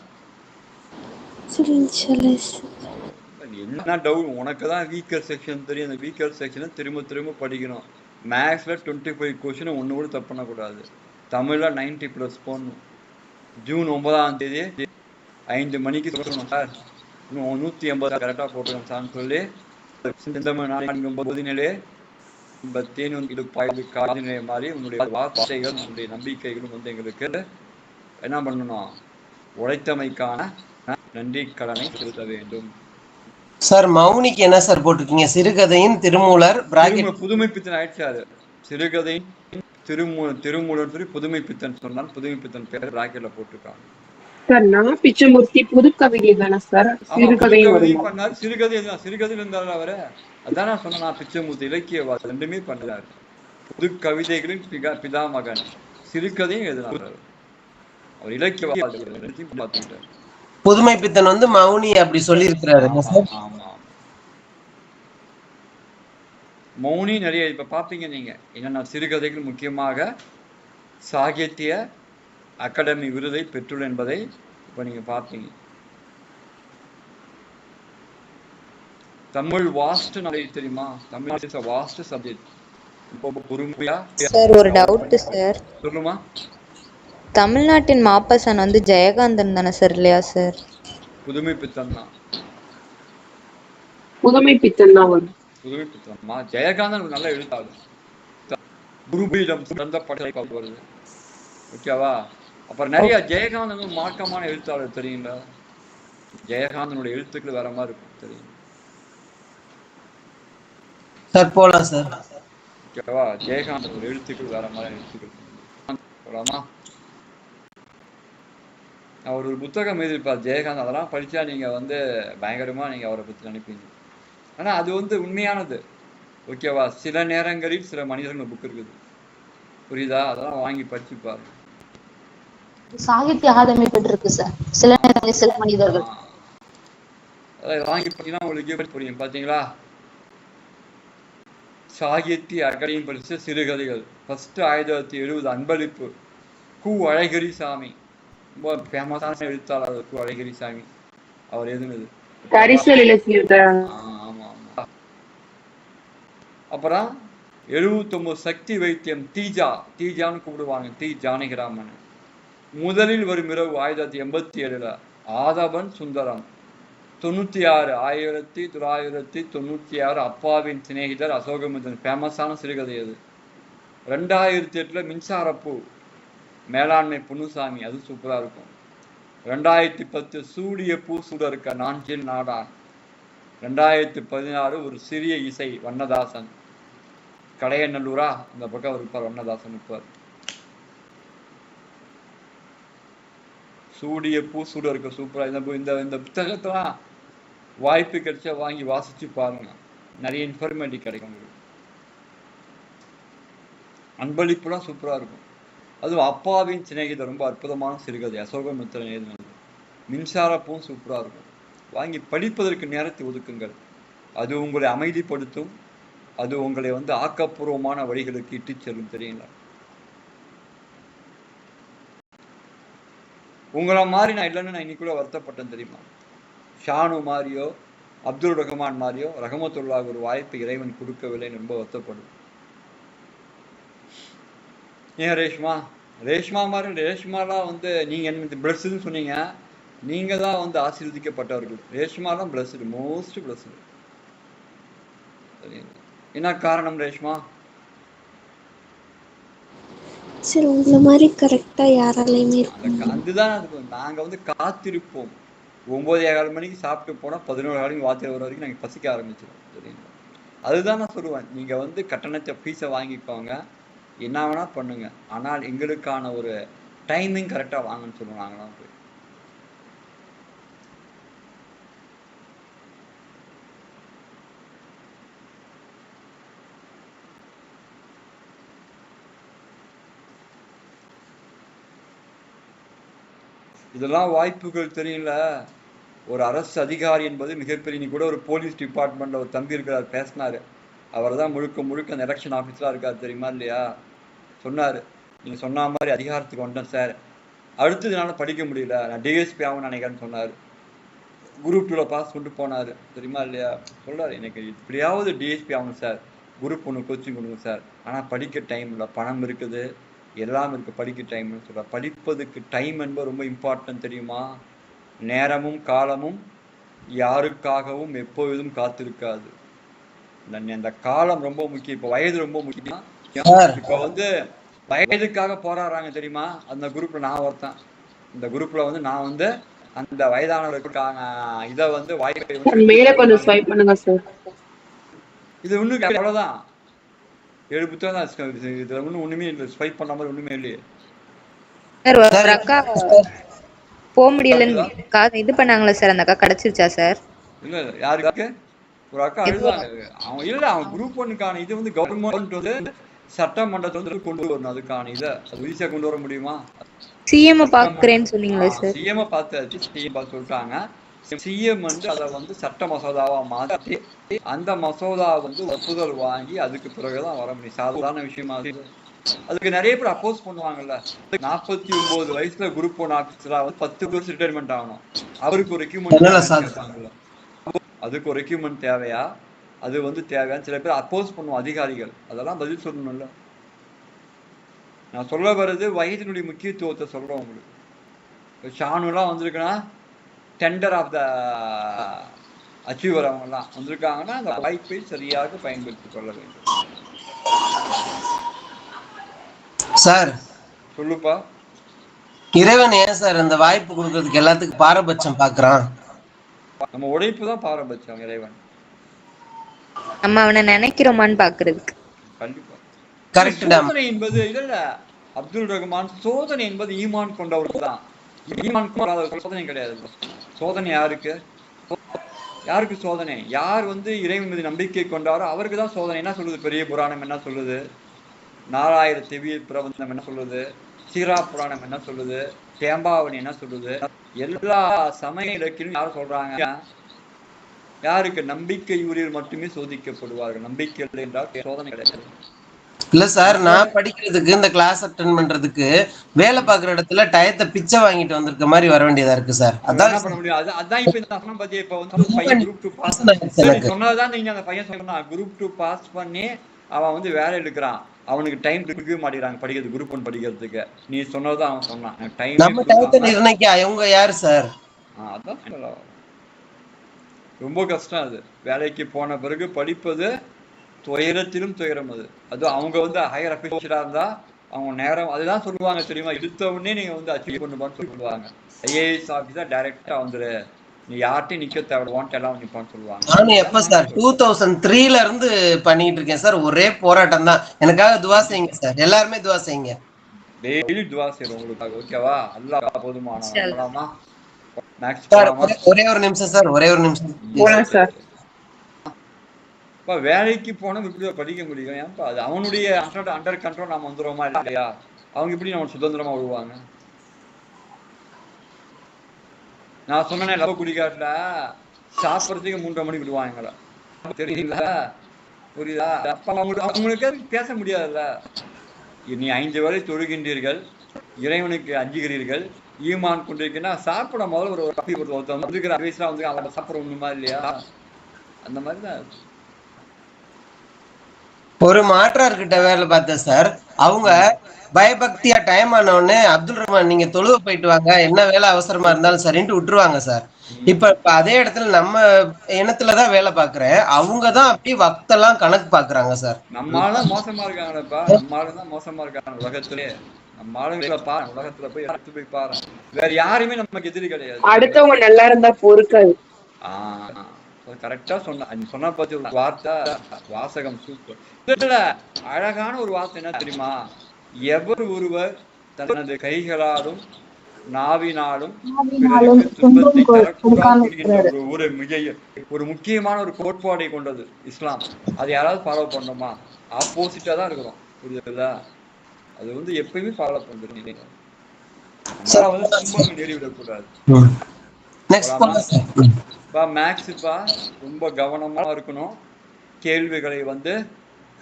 என்ன டவுட்? உனக்கு தான் வீக்கர் செக்ஷன் தெரியும். அந்த வீக்கர் செக்ஷனை திரும்ப திரும்ப படிக்கணும். மேக்ஸ்ல 25 கொஸ்டின் ஒன்று கூட தப்பு பண்ணக்கூடாது. தமிழ்ல 90+ போடணும். ஜூன் 9ஆம் தேதி 5 மணிக்கு சொல்லணும் சார். இன்னும் 180 கரெக்டாக போட்டுருக்கேன் சார்னு சொல்லி போதினிலே காதினை மாதிரி உன்னுடைய வார்த்தைகள் உன்னுடைய நம்பிக்கைகளும் எங்களுக்கு என்ன பண்ணணும்? உழைத்தமைக்கான நன்றி கடனை செலுத்த வேண்டும். சார் மௌனிக்கு என்ன சார் போட்டிருக்கீங்க? சிறுகதையின் திருமூலர் புதுமை பித்தன் ஆயிடுச்சாரு. சிறுகதை திருமூலர் சொல்லி புதுமை பித்தன் சொன்னான். புதுமை பித்தன் பேர் ராக்கெட்ல போட்டிருக்காங்க. சார் நான் பிச்சைமூர்த்தி புது கவிதை தானே சார், சிறுகதையும் வருமா? பண்ணாரு. சிறுகதை தான், சிறுகதையில் இருந்தாலும் அவரு அதான் நான் சொன்னேன். நான் பிச்சைமூர்த்தி இலக்கியவாதி ரெண்டுமே பண்ணாரு. புது கவிதைகளின் பிதாமகன், சிறுகதையும் எழுதினார். அவர் இலக்கியவாதி பார்த்துக்கிட்டார். புதுமை பித்தன் வந்து மௌனி அப்படி சொல்லி இருக்கிறாரு. ஆமா, மௌனி நிறைய இப்ப பாப்பீங்க நீங்க. என்னென்ன சிறுகதைகள் முக்கியமாக சாகித்ய அகாடமி விருதை பெற்றுள்ள என்பதை இப்ப நீங்க பாப்பீங்க. தமிழ் வாஸ்ட் நாலேஜ் தெரியுமா? Tamil is a vast subject. இப்போ பொறுமையா சார் ஒரு டவுட் சார். சொல்லுமா. தமிழ்நாட்டின் மாப்பசன் வந்து ஜெயகாந்தன் தானே சார், இல்லையா சார்? புதுமை பித்தன் தான். புதுமை பித்தன் தான் வரும். புதுமை பித்தன்மா. ஜெயகாந்தன் ஒரு நல்ல எழுத்தாளர். குருபீடம் சிறந்த படைப்பு வருது. ஓகேவா? அப்புறம் நிறைய ஜெயகாந்தன் மார்க்கமான எழுத்தாளர் தெரியுங்களா? ஜெயகாந்தனுடைய எழுத்துக்கள் வேற மாதிரி இருக்கும் தெரியும். சார் போலாம் சார். ஓகேவா? ஜெயகாந்தன் எழுத்துக்கள் வேற மாதிரி எழுத்துக்கள் போலாமா? அவர் ஒரு புத்தகம் எழுதியிருப்பார் ஜெயகாந்த். அதெல்லாம் படிச்சா நீங்க வந்து பயங்கரமா நீங்க அவரை பத்தி நினைப்பீங்க. ஆனா அது வந்து உண்மையானது. ஓகேவா? சில நேரங்களில் சில மனிதர்கள் புக் இருக்குது, புரியுதா? அதெல்லாம் வாங்கி படிச்சு பாருங்க. சாகித்ய அகாதமி பெற்றிருக்கு சார், சில நேரங்களில் சில மனிதர்கள். அதை வாங்கி பார்த்தீங்கன்னா உங்களுக்கு புரியும். பாத்தீங்களா? சாகித்ய அகாடமி பரிசு சிறுகதைகள் ஃபர்ஸ்ட் 1970 அன்பளிப்பு. கு அழகிரிசாமி, ரொம்ப ஃபேமஸான எழுத்தாளர் கு அழகிரிசாமி. அவர் எழுதுனது. கரிசல் இலக்கியத்தை. ஆமா ஆமா. அப்புறம் 79 சக்தி வைத்தியம் தீஜான்னு கூப்பிடுவாங்க, தி ஜானகிராமன். முதலில் வரும் இரவு 1987 ஆதவன் சுந்தரம். 1996 அப்பாவின் சிநேகிதர் அசோகமிதன், ஃபேமஸான சிறுகதை அது. 2008 மின்சாரப்பூ, மேலாண்மை பொன்னுசாமி, அது சூப்பரா இருக்கும். 2010 சூடிய பூ சூடருக்க நாஞ்சில் நாடான். 2016 ஒரு சிறிய இசை, வண்ணதாசன். கடையநல்லூரா அந்த பக்கம் இருப்பார் வண்ணதாசன் இருப்பார். சூடிய பூ சூடருக்க சூப்பரா. இந்த புத்தகத்தெல்லாம் வாய்ப்பு கிடைச்சா வாங்கி வாசிச்சு பாருங்க, நிறைய இன்ஃபர்மேட்டிவ் கிடைக்கும் உங்களுக்கு. அன்பளிப்புலாம் சூப்பரா இருக்கும். அதுவும் அப்பாவின் சிநேகிதர் ரொம்ப அற்புதமான சிறுகதை, அசோகமித்திரன் எழுதினது. மின்சாரப்பூவும் சூப்பரா இருக்கும். வாங்கி படிப்பதற்கு நேரத்தை ஒதுக்குங்கள். அது உங்களை அமைதிப்படுத்தும். அது உங்களை வந்து ஆக்கப்பூர்வமான வழிகளுக்கு இட்டு செல்லும். தெரியுங்களா? உங்களை மாதிரி நான் இல்லைன்னு நான் இன்னைக்குள்ள வருத்தப்பட்டேன் தெரியுமா? ஷானு மாதிரியோ அப்துல் ரஹ்மான் மாதிரியோ ரஹமத்துல்லாஹ் ஒரு வாய்ப்பு இறைவன் கொடுக்கவில்லைன்னு ரொம்ப வருத்தப்படும். ஏன் ரேஷ்மா மாதிரி ரேஷ்மாலாம் வந்து நீங்க என்ன பிளஸ்ன்னு சொன்னீங்க, நீங்க தான் வந்து ஆசீர்வதிக்கப்பட்டவர்கள். ரேஷ்மாலாம் பிளஸ்டு, மோஸ்ட் பிளஸ்டு. என்ன காரணம் ரேஷ்மா? சரி உங்களை மாதிரி கரெக்டா யாராலையுமே அதுதான் நாங்க வந்து காத்திருப்போம். 9:15 மணிக்கு சாப்பிட்டு போனா 11 மணிக்கு வாத்தியார் வர வரைக்கும் நாங்க பசிக்க ஆரம்பிச்சிடும். சரிங்களா? அதுதான் நான் சொல்லுவேன். நீங்க வந்து கட்டணத்தை ஃபீஸை வாங்கிக்கோங்க, என்ன வேணா பண்ணுங்க, ஆனால் எங்களுக்கான ஒரு டைமிங் கரெக்டா வாங்கன்னு சொல்லுவோம். நாங்களாம் போய் இதெல்லாம் வாய்ப்புகள் தெரியல. ஒரு அரசு அதிகாரி என்பது மிகப்பெரிய. கூட ஒரு போலீஸ் டிபார்ட்மெண்ட்ல ஒரு தம்பி இருக்கிறார், பேசினாரு. அவர் தான் முழுக்க அந்த எலெக்ஷன் ஆஃபீஸரா இருக்காரு, தெரியுமா இல்லையா? சொன்னாரு, நீங்க சொன்ன மாதிரி அதிகாரத்துக்கு வந்தேன் சார், அடுத்தது என்னால படிக்க முடியல, நான் டிஎஸ்பி ஆகும்னு நினைக்கிறேன்னு சொன்னாரு. குரூப் 2ல பாஸ் கொண்டு போனாரு, தெரியுமா இல்லையா? சொல்றாரு, எனக்கு இப்படியாவது டிஎஸ்பி ஆகணும் சார், குரூப் 1 கோச்சிங் கொடுங்க சார், ஆனா படிக்க டைம் இல்லை, பணம் இருக்குது, எல்லாம் இருக்கு, படிக்க டைம்னு சொல்ற. படிப்பதுக்கு டைம் என்பது ரொம்ப இம்பார்ட்டன்ட் தெரியுமா? நேரமும் காலமும் யாருக்காகவும் எப்பொழுதும் காத்திருக்காது. அந்த காலம் ரொம்ப முக்கியம். இப்ப வயது ரொம்ப முக்கியம். இப்ப வந்து வயதுக்காக போராடுறாங்க தெரியுமா? அந்த குரூப்ல நான் ஒருத்தன். இந்த குரூப்ல வந்து நான் வந்து அந்த வயதானவர்களுக்கான இதை வந்து வாய்ப்பை மேல கொஞ்சம் ஸ்வைப் பண்ணுங்க சார். இது இன்னும் அவ்வளவுதான். 7 புத்தகம் தான் இருக்கு. இதுல ஒண்ணுமே இல்லை, ஸ்வைப் பண்ண மாதிரி ஒண்ணுமே இல்லையே. சார் ஒரு சார் அக்கா போக முடியலன்னு இது பண்ணாங்களா சார், அந்த அக்கா கிடைச்சிருச்சா சார்? இல்ல யாருக்கு ஒரு அக்கா அழுதாங்க. அவன் இல்ல, அவன் குரூப் 1க்கான இது வந்து கவர்மெண்ட் வந்து சட்டமன்றத்துல வந்து கொண்டு வரணும். அதுக்கான இதை அது ஈஸியா கொண்டு வர முடியுமா? சிஎம் பாக்குறேன்னு சொன்னீங்களா சார்? சிஎம் பார்த்தாச்சு, சிஎம் பார்த்து சொல்லிட்டாங்க. சிஎம் வந்து அதை வந்து சட்ட மசோதாவா மாற்றி அந்த மசோதா வந்து ஒப்புதல் வாங்கி அதுக்கு பிறகுதான் வர முடியும். சாதாரண விஷயமா அதுக்கு நிறைய பேர் அப்போஸ் பண்ணுவாங்கல்ல. 49 வயசுல குரூப் 1 ஆபீசரா வந்து 10 வருஷம் ரிட்டையர்மெண்ட் ஆகணும். அவருக்கு ஒரு ரெக்யூமெண்ட், அதுக்கு ஒரு ரெக்யூமெண்ட் தேவையா? அது வந்து தேவையான்னு சில பேர் அப்போஸ் பண்ணுவோம் அதிகாரிகள். அதெல்லாம் பதில் சொல்லணும்ல. நான் சொல்ல வர்றது வயதினுடைய முக்கியத்துவத்தை சொல்றேன் உங்களுக்கு. ஷானுலாம் வந்திருக்குன்னா டெண்டர் ஆஃப் த அச்சீவர் அவங்கெல்லாம் வந்திருக்காங்கன்னா அந்த வாய்ப்பை சரியாக பயன்படுத்திக் கொள்ள வேண்டும். சார் சொல்லுப்பா. இறைவன் ஏன் சார் இந்த வாய்ப்பு கொடுக்கறதுக்கு எல்லாத்துக்கும் பாரபட்சம் பாக்குறான்? நம்ம உழைப்பு தான் பாரபட்சம். இறைவன் நம்ம அவனை நினைக்கிறோமான்னு பாக்குறதுக்கு. கண்டிப்பா. கரெக்ட். சோதனை என்பது இல்ல அப்துல் ரஹ்மான், சோதனை என்பது ஈமான் கொண்டவர்கள் தான். ஈமான் கொண்டாதவர்கள் சோதனை கிடையாது. சோதனை யாருக்கு? யாருக்கு சோதனை? யார் வந்து இறைவன் மீது நம்பிக்கை கொண்டாரோ அவருக்கு தான் சோதனை. என்ன சொல்லுது பெரிய புராணம்? என்ன சொல்லுது? 4000 திவ்ய பிரபந்தம் என்ன சொல்லுது? சீரா புராணம் என்ன சொல்லுது? தேம்பாவணி என்ன சொல்லுது? எல்லா சமய இலக்கிலும் யார் சொல்றாங்க? யாருக்கு நம்பிக்கையுரியர் மட்டுமே சோதிக்கப்படுவார்கள். நம்பிக்கை இல்லை என்றால் சோதனை கிடையாது. இல்ல சார், நான் படிக்கிறதுக்கு இந்த கிளாஸ் அட்டென்ட் பண்றதுக்கு வேலை பாக்குற இடத்துல டயத்தை பிச்சை வாங்கிட்டு வந்திருக்க மாதிரி வர வேண்டியதா இருக்கு சார். அதான் என்ன பண்ண முடியும்? அதான் இப்ப இந்த அசனம் பத்தி இப்ப வந்து பையன் குரூப் 2 பாஸ் சொன்னதான் நீங்க அந்த பையன் சொன்னா குரூப் 2 பாஸ் பண்ணி அவன் வந்து வேலை எடுக்கிறான். அவனுக்கு டைம் கொடுக்கவே மாட்டேங்கிறாங்க படிக்கிறது, குரூப் 1 படிக்கிறதுக்கு. நீ சொன்னதான் அவன் சொன்னான். டைம் நம்ம டயத்தை நிர்ணயிக்க அவங்க யாரு சார்? அதான் ரொம்ப கஷ்டம். அது வேலைக்கு போன பிறகு படிப்பது துயரத்திலும் துயரம். அது அவங்க வந்து ஹையர் அஃபீஷியலா இருந்தா அவங்க நேரம் அதுதான் சொல்லுவாங்க தெரியுமா? எடுத்த உடனே நீங்க வந்து அச்சீவ் பண்ணுவான்னு சொல்லுவாங்க. ஐஏஎஸ் ஆஃபீஸர் டைரக்டா வந்துரு, நீ யார்ட்டையும் நிக்க தேவை, வாண்ட் எல்லாம் நிப்பான்னு சொல்லுவாங்க. நானும் எப்ப சார் 2003ல இருந்து பண்ணிட்டு இருக்கேன் சார். ஒரே போராட்டம் தான். எனக்காக துவா செய்யுங்க சார், எல்லாருமே துவா செய்யுங்க. டெய்லி துவா செய்றோம் உங்களுக்காக. ஓகேவா? அல்லாஹ் போதுமானவன். ஒரே ஒரு நிமிஷம் சார், ஒரே ஒரு நிமிஷம் சார். வேலைக்கு போனா இப்படி படிக்க முடியும்? ஏன்ப்பா அது அவனுடைய அண்டர் கண்ட்ரோல் நாம வந்துடுவோமா இல்லையா? அவங்க எப்படி நம்ம சுதந்திரமா விடுவாங்க? நான் சொன்னேன் லவ் குடிக்காட்டுல சாப்பிட்றதுக்கு 3:30 மணிக்கு விடுவாங்களா? தெரியுங்களா? புரியுதா? அப்ப அவங்களுக்கு பேச முடியாதுல்ல. நீ 5 வேளை தொழுகின்றீர்கள், இறைவனுக்கு அஞ்சுகிறீர்கள், ஈமான் கொண்டிருக்கீங்கன்னா சாப்பிட முதல்ல ஒரு வந்துருக்கிற வயசுல வந்து அவன் சாப்பிட ஒண்ணுமா இல்லையா? அந்த மாதிரிதான் ஒரு மாற்றார்கிட்ட வேலை பார்த்தேன் சார். அவங்க பயபக்தியா டைம் ஆன உடனே அப்துல் ரஹ்மான் நீங்க தொழுவ போயிட்டு வாங்க, என்ன வேலை அவசரமா இருந்தாலும் சரின்ட்டு விட்டுருவாங்க சார். இப்ப அதே இடத்துல நம்ம இனத்துலதான் வேலை பாக்குறேன், அவங்கதான் அப்படியே வக்தெல்லாம் கணக்கு பாக்குறாங்க சார். நம்மளால மோசமா இருக்காங்கப்பா. நம்மளாலதான் மோசமா இருக்காங்க உலகத்திலே. நம்ம ஆளுங்களை பாரு, உலகத்துல போய் எடுத்து போய் பாரு. வேற யாருமே நமக்கு எதிரி கிடையாது. அடுத்தவங்க நல்லா இருந்தா பொறுக்காது. கரெக்டா சொன்ன பத்தி ஒரு வார்த்தை வாசகம் சூப்பர். அழகான ஒரு வார்த்தை என்ன தெரியுமா? எவர் ஒருவர் தனது கைகளாலும் நாவினாலும் துன்பத்தை தரக்கூடாது ஒரு முக்கியமான ஒரு கோட்பாடை கொண்டது இஸ்லாம். அதை யாராவது ஃபாலோ பண்ணோமா? ஆப்போசிட்டா தான் இருக்கிறோம். புரியுதுங்களா? அது வந்து எப்பயுமே ஃபாலோ பண்றீங்க. துன்பங்கள் நேரிடக்கூடாது. மேக்ஸ்ப்பா ரொம்ப கவனமா இருக்கணும். கேள்விகளை வந்து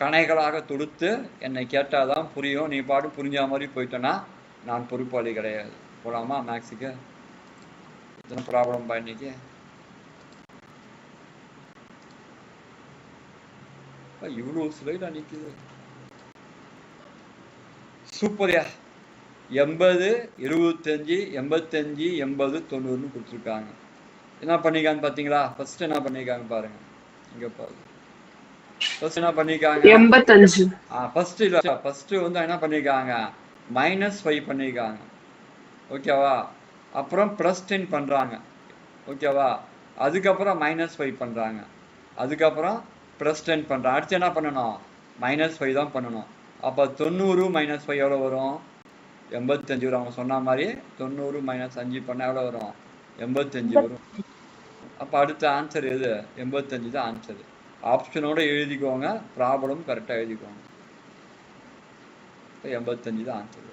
கணைகளாக தொடுத்து என்னை கேட்டாதான் புரியும். நீ பாட்டு புரிஞ்ச மாதிரி போயிட்டேன்னா நான் பொறுப்பாளி கிடையாது. போலாமா மேக்ஸுக்கு? ப்ராப்ளம் பா இன்னைக்கு. இவ்வளவு ஸ்லைடா நிக்குது. சூப்பர்யா. 80, 75, 85, 80, 90 கொடுத்துருக்காங்க. என்ன பண்ணிருக்காங்க பாத்தீங்களா? ஃபர்ஸ்ட் என்ன பண்ணிருக்காங்க பாருங்க. இங்க பாருங்க. ஃபர்ஸ்ட் என்ன பண்ணிருக்காங்க? 85. ஃபர்ஸ்ட் இல்ல, ஃபர்ஸ்ட் வந்து என்ன பண்ணிருக்காங்க? -5 பண்ணிருக்காங்க. ஓகேவா? அப்புறம் +10 பண்றாங்க. ஓகேவா? அதுக்கப்புறம் -5 பண்றாங்க. அதுக்கப்புறம் +10 பண்றாங்க. அடுத்து என்ன பண்ணணும்? -5 தான் பண்ணணும். அப்போ 90 - 5 எவ்வளோ வரும்? 85 வரும். அவங்க சொன்ன மாதிரி 90 - 5 பண்ணால் எவ்வளோ வரும்? 85 வரும். அப்போ அடுத்த ஆன்சர் எது? 85 தான் ஆன்சரு. ஆப்ஷனோட எழுதிக்கோங்க, ப்ராப்ளம் கரெக்டாக எழுதிக்கோங்க. 85 தான் ஆன்சர்.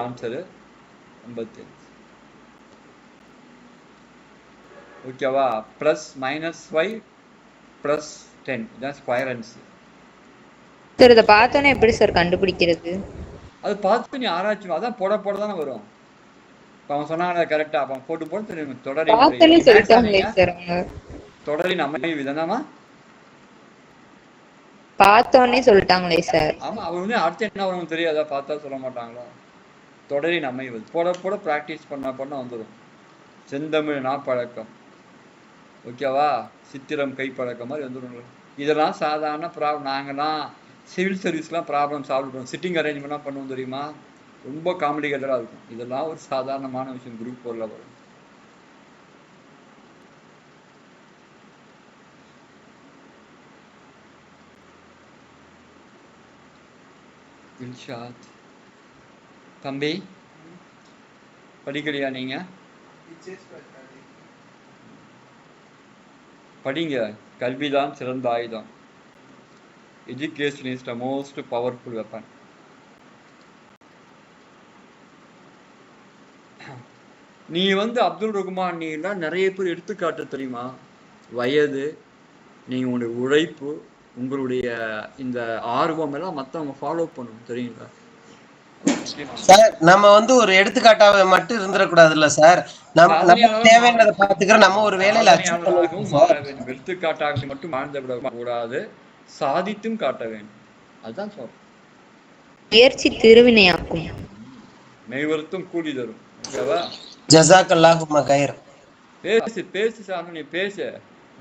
ஆன்சரு 85. ஓகேவா? +-5 +10 இதான் ஸ்கொயர் ஆன்சர். சார் இதை பார்த்தோன்னே எப்படி சார் கண்டுபிடிக்கிறது? அது பார்த்து நீ ஆராய்ச்சி, அதான் போட தானே வரும். இப்போ அவங்க சொன்னாங்க கரெக்டா, அப்போ போட்டு தெரியும். பார்த்தோன்னே சொல்லிட்டாங்களே சார் அவங்க. தொடரின் அமைவு இதனாமா பார்த்தோன்னே சொல்லிட்டாங்களே சார். ஆமா, அவங்க அடுத்து என்ன வரும் தெரியாதா? பார்த்தா சொல்ல மாட்டாங்களா? தொடரின் அமைவு போட ப்ராக்டிஸ் பண்ண வந்துடும். செந்தமிழ் நாப்பழக்கம், ஓகேவா? சித்திரம் கைப்பழக்கம் மாதிரி வந்துடும். இதெல்லாம் சாதாரண ப்ராப்ளம். நாங்கள்லாம் சிவில் சர்வீஸ்லாம் ப்ராப்ளம் சால்வ் பண்ணுவோம். சிட்டிங் அரேஞ்ச்மெண்ட்லாம் பண்ணுவோம் தெரியுமா? ரொம்ப காம்ப்ளிகேட்டடாக இருக்கும். இதெல்லாம் ஒரு சாதாரணமான விஷயம். குரூப் 4ல் வரும். இல்ஷாத் தம்பி, படிக்கலையா நீங்க? படிங்க. கல்விதான் சிறந்த ஆயுதம். Education is the most powerful weapon. நீ அப்துல் ரஹ்மான் நீ எல்லாம் நிறைய பேர் எடுத்துக்காட்டு தெரியுமா? வயது, நீங்க உங்களுடைய உழைப்பு, உங்களுடைய இந்த ஆர்வம் எல்லாம் மற்றவங்க ஃபாலோ பண்ணணும், தெரியுங்களா? சார் நம்ம ஒரு எடுத்துக்காட்டாக மட்டும் இருந்துடக்கூடாதுல்ல சார். நம்ம தேவையானதை பார்த்துக்கிற நம்ம ஒரு வேலையில எடுத்துக்காட்டாக மட்டும் வாழ்ந்து விட கூடாது, சாதித்தும் காட்ட வேண்டும். அதுதான் சொல்றேன். முயற்சி திருவினையாக்கும், மெய்வருத்தும் கூலி தரும். ஓகேவா? ஜஸாக்கல்லாஹு கைர். பேசு சார், நீ பேசு.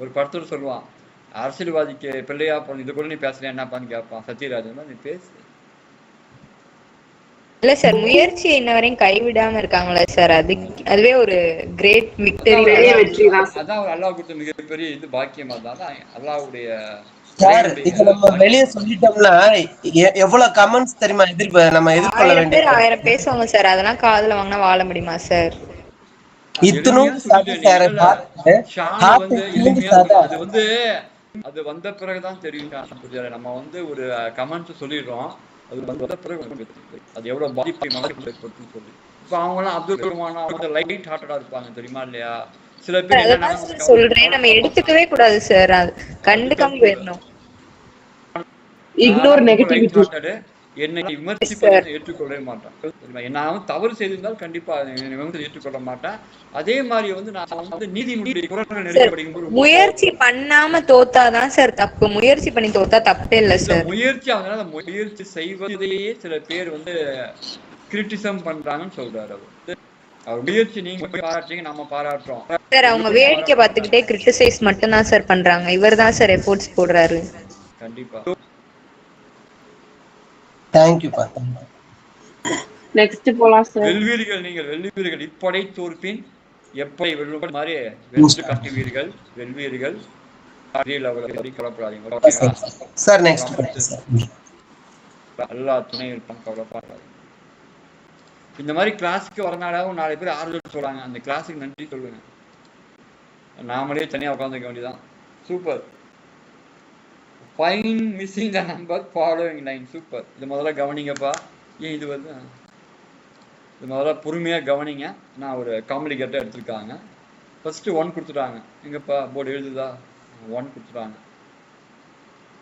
ஒரு படத்தோடு சொல்லுவான், அரசியல்வாதிக்கு பிள்ளையா போன இது கூட நீ பேசுற என்னப்பான்னு கேட்பான் சத்யராஜன். நீ பேசு. இல்ல சார், முயற்சி இன்ன வரையும் கைவிடாம இருக்காங்களா சார்? அதுவே ஒரு கிரேட் விக்டரி. அதான் அல்லாஹ் கொடுத்த மிகப்பெரிய இது பாக்கியமா தான் அல்லாஹ்வுடைய. சார் இது நம்ம வெளியே சொல்லிட்டோம்னா எவ்வளவு கமெண்ட்ஸ் தெரியுமா நம்ம எதிர்கொள்ள வேண்டிய. 1000 பேசுவாங்க சார், அதெல்லாம் காதுல வாங்கினா வாழ முடியுமா சார்? அது வந்த பிறகுதான் தெரியும். நம்ம ஒரு கமெண்ட் சொல்லிடுறோம், அது வந்த பிறகு அது எவ்வளவு பாதிப்பை ஏற்படுத்தும் சொல்லி. இப்ப அவங்க எல்லாம் அப்துல் ரஹ்மான் அவங்க லைட் ஹார்ட்டடா இருப்பாங்க, தெரியுமா இல்லையா? சில பேர் சொல்றேன், நம்ம எடுத்துக்கவே கூடாது சார், அது கண்டுக்காம போயிடணும். Ignore negativity. என்னை விமர்சிப்பதை ஏற்றுக்கொள்ளவே மாட்டேன். நான் தவறு செய்திருந்தால் கண்டிப்பா ஏற்றுக்கொள்ள மாட்டேன். அதே மாதிரி நான் நீதிமன்ற குரல்கள் நிறைய படிக்கும்போது முயற்சி பண்ணாம தோத்தாதான் சார் தப்பு. முயற்சி பண்ணி தோத்தா தப்பே இல்ல சார். முயற்சி செய்வதையே சில பேர் கிரிட்டிசம் பண்றாங்கன்னு சொல்றாரு. அவர் முயற்சி நீங்க பாராட்டுறீங்க, நம்ம பாராட்டுறோம் சார். அவங்க வேடிக்கை பார்த்துக்கிட்டே கிரிட்டிசைஸ் மட்டும் தான் சார் பண்றாங்க. இவர் தான் சார் எஃபோர்ட்ஸ் போடுறாரு. கண்டிப்பா. தேங்க்யூ பா. நெக்ஸ்ட் போலாம் சார். வெல்வீர்கள், நீங்கள் வெல்வீர்கள். இப்படை தோற்பின் எப்படி வெல்லும் மாதிரி வென்று காட்டுவீர்கள். வெல்வீர்கள். கவலைப்படாதீங்க சார். நெக்ஸ்ட் எல்லா துணை இருப்பான், கவலைப்படாதீங்க. இந்த மாதிரி கிளாஸுக்கு வரனால 4 பேர் ஆறுதல் சொல்றாங்க. அந்த கிளாஸுக்கு நன்றி சொல்லுங்க. நாமளே தனியா உட்காந்துக்க வேண்டியதான். Super. Find missing the number following line. Super. இது முதல்ல கவனிங்கப்பா. ஏன் இது இது முதல்ல பொறுமையா கவனிங்க. நான் ஒரு காம்ப்ளிகேட்டா எடுத்திருக்காங்க. ஃபர்ஸ்ட் 1 கொடுத்துட்டாங்க. எங்கப்பா போர்டு எழுதுதா? 1 கொடுத்துட்டாங்க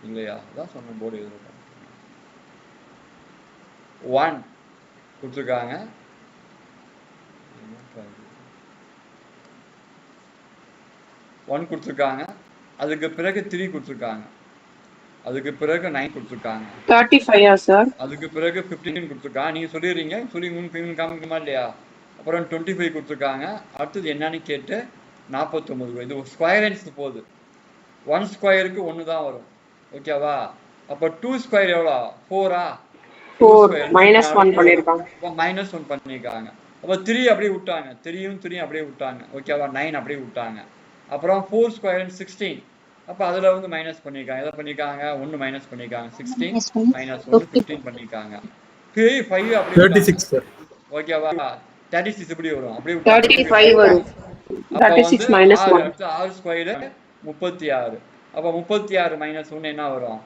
இல்லையா? அதான் சொன்ன போர்டு எழுதுறா. 1 கொடுத்துருக்காங்க. 1 கொடுத்துருக்காங்க. அதுக்கு பிறகு 3 கொடுத்துருக்காங்க. அதுக்கு பிறகு 9 கொடுத்துருக்காங்க. 35 சார். அதுக்கு பிறகு 15 கொடுத்துருக்காங்க. நீங்க சொல்லிடுறீங்க, சொல்லி காமிக்குமா இல்லையா? அப்புறம் 25 கொடுத்துருக்காங்க. அடுத்தது என்னன்னு கேட்டு 49. இது ஸ்கொயர் ஆன்ஸ் போகுது. 1 ஸ்கொயருக்கு 1 தான் வரும். ஓகேவா? அப்ப 2 ஸ்கொயர் எவ்வளோ? 4ஆ? 4 -1 பண்ணிருக்காங்க. -1 பண்ணிருக்காங்க. அப்ப 3 அப்படியே விட்டாங்க. 3 அப்படியே விட்டாங்க. ஓகேவா? 9 அப்படியே விட்டாங்க. அப்புறம் 4 ஸ்கொயர் 16. அப்போ அதில் வந்து மைனஸ் பண்ணியிருக்காங்க. எதை பண்ணியிருக்காங்க? 1 மைனஸ் பண்ணியிருக்காங்க. 16 மைனஸ் பண்ணி மைனஸ் 1 50. 15 பண்ணியிருக்காங்க. 5 அப்படி 36 சார். ஓகேவா? 36 இப்படி வரும். அப்படியே விட்டாங்க. 35 வரும். அப்போ 36 வந்து minus 6 1. அடுத்து 6 ஸ்கொயரு 36. அப்போ 36 மைனஸ் 1 என்ன வரும்?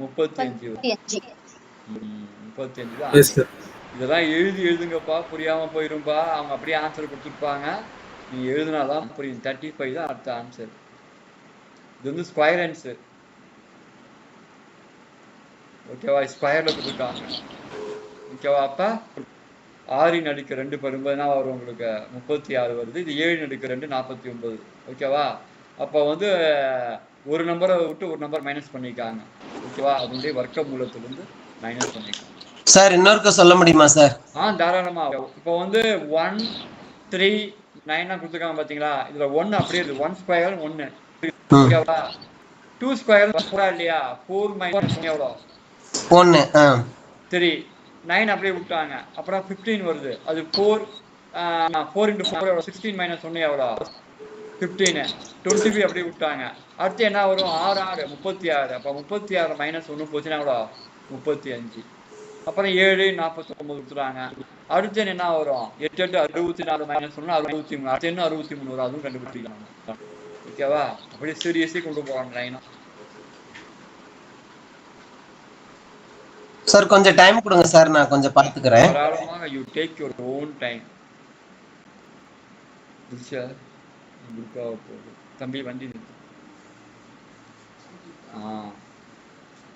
35 வரும். 35 தான். Yes sir. இதெல்லாம் எழுதுங்கப்பா, புரியாம போயிரும்பா. அவங்க அப்படியே ஆன்சர் கொடுத்துருப்பாங்க, நீ எழுதுனாதான் புரியும். 35 தான் அடுத்த ஆன்சர். இது வந்து ஸ்கொயர் ஆன்சர். ஓகேவா? ஸ்கொயர்ல கொடுத்துருக்காங்க. ஓகேவா? அப்ப 6 அடுக்கு 2 பெரும்போது என்ன வரும் உங்களுக்கு? 36 வருது. இது 7 அடுக்கு 2 49. ஓகேவா? அப்போ வந்து ஒரு நம்பரை விட்டு ஒரு நம்பர் மைனஸ் பண்ணிருக்காங்க. ஓகேவா? அதனுடைய வர்க்க மூலத்திலிருந்து மைனஸ் பண்ணிருக்காங்க. சார் இன்னொருக்க சொல்ல முடியுமா சார்? தாராளமா. இப்போ வந்து 1 3 9 கொடுத்துருக்காங்க பாத்தீங்களா? இதுல 1 அப்படியே இருக்கு. 1 ஸ்கொயர் 1. ஓகேவா? 2 ஸ்கொயர் 4 இல்லையா? 4 மைனஸ் எவ்வளோ? 1. 3 9 அப்படியே விட்டாங்க. அப்புறம் 15 வருது. அது 4 4 × 4 எவ்வளோ? 16 மைனஸ் 1 எவ்வளோ? 15. 25 அப்படியே விட்டாங்க. அடுத்து என்ன வரும்? 6 6 36. அப்போ 36 மைனஸ் 1 போச்சுன்னா எவ்வளோ? 35. அப்புறம் 7 49 கொடுத்துட்டாங்க. அடுத்து என்ன வரும்? 8 8 64 மைனஸ் 1 63. அடுத்து என்ன 63 வரும்? அதுவும் கண்டுபிடிக்கலாம். ஓகேவா? அப்படியே சீரியஸே கொண்டு போறாங்க லைனா. சார் கொஞ்சம் டைம் கொடுங்க சார், நான் கொஞ்சம் பார்த்துக்கிறேன். தாராளமாக you take your own time. தம்பி வண்டி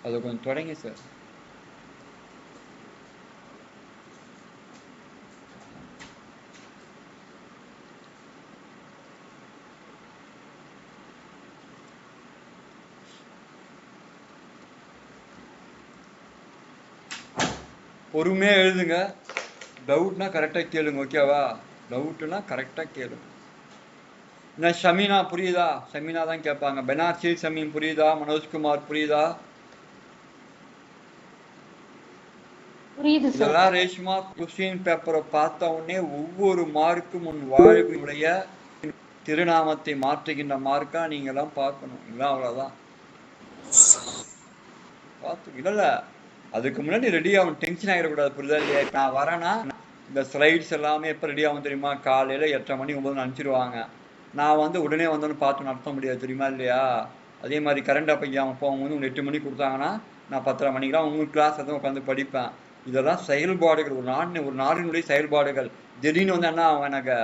அதை கொஞ்சம் தொடங்க சார். பொறுமையா எழுதுங்க. டவுட்னா கரெக்டாக கேளுங்க. ஓகேவா? டவுட்னா கரெக்டாக கேளுங்க. என்ன ஷமீனா புரியுதா? ஷமீனா தான் கேட்பாங்க. பெனார்சி ஷமீன் புரியுதா? மனோஜ்குமார் புரியுதா? புரியுது சார். இதெல்லாம் ரேஷ்மா கொஸ்டின் பேப்பரை பார்த்த உடனே ஒவ்வொரு மார்க்கும் உன் வாழ்வினுடைய திருநாமத்தை மாற்றுகின்ற மார்க்கா நீங்க எல்லாம் பார்க்கணும். இல்லை அவ்வளவுதான். பார்த்து இல்ல அதுக்கு முன்னாடி ரெடி ஆகும். டென்ஷன் ஆகிடக்கூடாது. புரியுதா இல்லையா? நான் வரேன்னா இந்த ஸ்லைட்ஸ் எல்லாமே எப்போ ரெடி ஆகும் தெரியுமா? காலையில் 8:30 மணி 9 அனுப்பிச்சிடுவாங்க. நான் வந்து உடனே வந்தோன்னு பார்த்து நடத்த முடியாது. தெரியுமா இல்லையா? அதே மாதிரி கரண்ட் அப்போ அவங்க போகும்போது உங்களுக்கு 8 மணிக்கு கொடுத்தாங்கன்னா நான் 10:30 மணிக்கெலாம் உங்களுக்கு கிளாஸ் எதுவும் உட்காந்து படிப்பேன். இதெல்லாம் செயல்பாடுகள். ஒரு நாடினுடைய செயல்பாடுகள். திடீர்னு வந்து என்ன ஆகும்? எனக்கு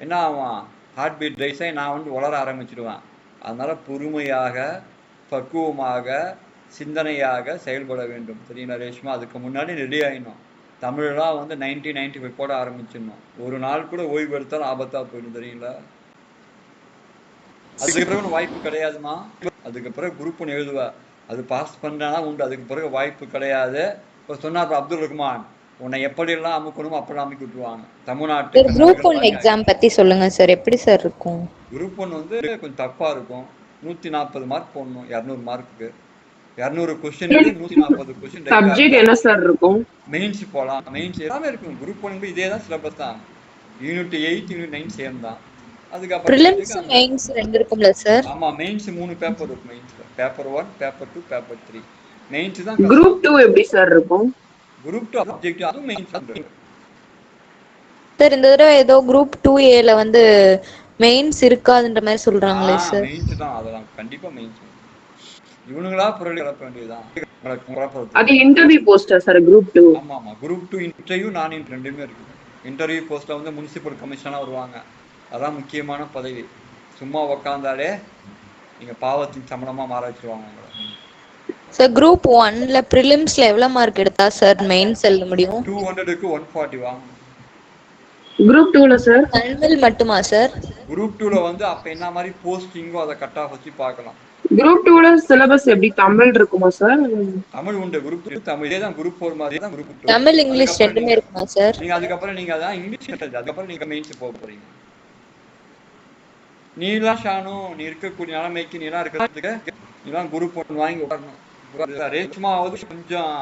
என்ன ஆகும்? ஹார்ட் பீட் ரைஸ் ஆகி நான் வந்து வளர ஆரம்பிச்சிடுவேன். அதனால பொறுமையாக பக்குவமாக சிந்தனையாக செயல்பட வேண்டும். சரிங்களா ரேஷ்மா? அதுக்கு முன்னாடி ரெடி ஆகிடணும். தமிழெலாம் வந்து 90-95 போட ஆரம்பிச்சிடணும். ஒரு நாள் கூட ஓய்வு எடுத்தாலும் ஆபத்தாக போயிடும். தெரியுங்களா? அதுக்கு பிறகு வாய்ப்பு கிடையாதுமா. அதுக்கு பிறகு குரூப் 1 எழுதுவா. அது பாஸ் பண்ணா உண்டு. அதுக்கு பிறகு வாய்ப்பு கிடையாது. இப்போ சொன்னார் அப்துல் ரஹ்மான், உன்னை எப்படியெல்லாம் அமுக்கணுமோ அப்பெல்லாம் அமுக்கி விட்டுருவாங்க. தமிழ்நாட்டு குரூப் 1 எக்ஸாம் பத்தி சொல்லுங்க சார். எப்படி சார் இருக்கும்? குரூப் 1 வந்து கொஞ்சம் டஃப்பா இருக்கும். 140 மார்க் போடணும். 200 மார்க்குக்கு 200 கொஸ்டின் 140 கொஸ்டின். சப்ஜெக்ட் என்ன சார் இருக்கும்? மெயின்ஸ் போலாம். மெயின்ஸ் எல்லாமே இருக்கும். குரூப் 1 இதே தான் சிலபஸ் தான். யூனிட் 8 யூனிட் 9 சேம் தான். அதுக்கு பிரிலிம்ஸ் மெயின்ஸ் ரெண்டு இருக்கும்ல சார்? ஆமா, மெயின்ஸ் 3 பேப்பர் இருக்கும். மெயின்ஸ்ல பேப்பர் 1 பேப்பர் 2 பேப்பர் 3. மெயின்ஸ் தான். குரூப் 2 எப்படி சார் இருக்கும்? குரூப் 2 ஆப்ஜெக்டிவ் அதுவும் மெயின்ஸ் தான் சார். இந்த தடவை ஏதோ குரூப் 2A ல வந்து மெயின்ஸ் இருக்காதுன்ற மாதிரி சொல்றாங்களே சார். மெயின்ஸ் தான். அதெல்லாம் கண்டிப்பா மெயின்ஸ். இவனுங்களா புரளி கலப்ப வேண்டியதுதான். அது இன்டர்வியூ போஸ்டா சார் குரூப் 2? ஆமா ஆமா. குரூப் 2 இன்டர்வியூ நான் ரெண்டுமே இருக்கு. இன்டர்வியூ போஸ்ட்ல வந்து முனிசிபல் கமிஷனா வருவாங்க. அதான் முக்கியமான பதவி. சும்மா உக்காந்தாலே நீங்க பாவத்தின் சம்பளமா மாற வச்சிருவாங்க உங்களை. சார் குரூப் 1ல பிரிலிம்ஸ்ல எவ்வளவு மார்க் எடுத்தா சார் மெயின்ஸ் எழுத முடியும்? 200க்கு 140 வாங்க. குரூப் 2ல சார் தமிழ் மட்டுமா சார்? குரூப் 2ல வந்து அப்ப என்ன மாதிரி போஸ்டிங்கோ அதை கட் ஆஃப் வச்சு பார்க்கலாம். குரூப் 2ல சிலபஸ் எப்படி தமிழ் இருக்குமா சார்? தமிழ் உண்டு. குரூப் 2 தமிழ். இதே தான் குரூப் 4 மாதிரி தான் குரூப் 2. தமிழ் இங்கிலீஷ் ரெண்டுமே இருக்குமா சார்? நீங்க அதுக்கப்புறம் நீங்க அதான் இங்கிலீஷ் அதுக்கப்புறம் நீங்க மெயின்ஸ் போக போறீங்க. நீலாம் ஷானு நீ இருக்கக்கூடிய நிலைமைக்கு நீலாம் இருக்கிறதுக்கு நீலாம் குரூப் 1 வாங்கி உட்காரணும். ரேஷ்மாவது கொஞ்சம்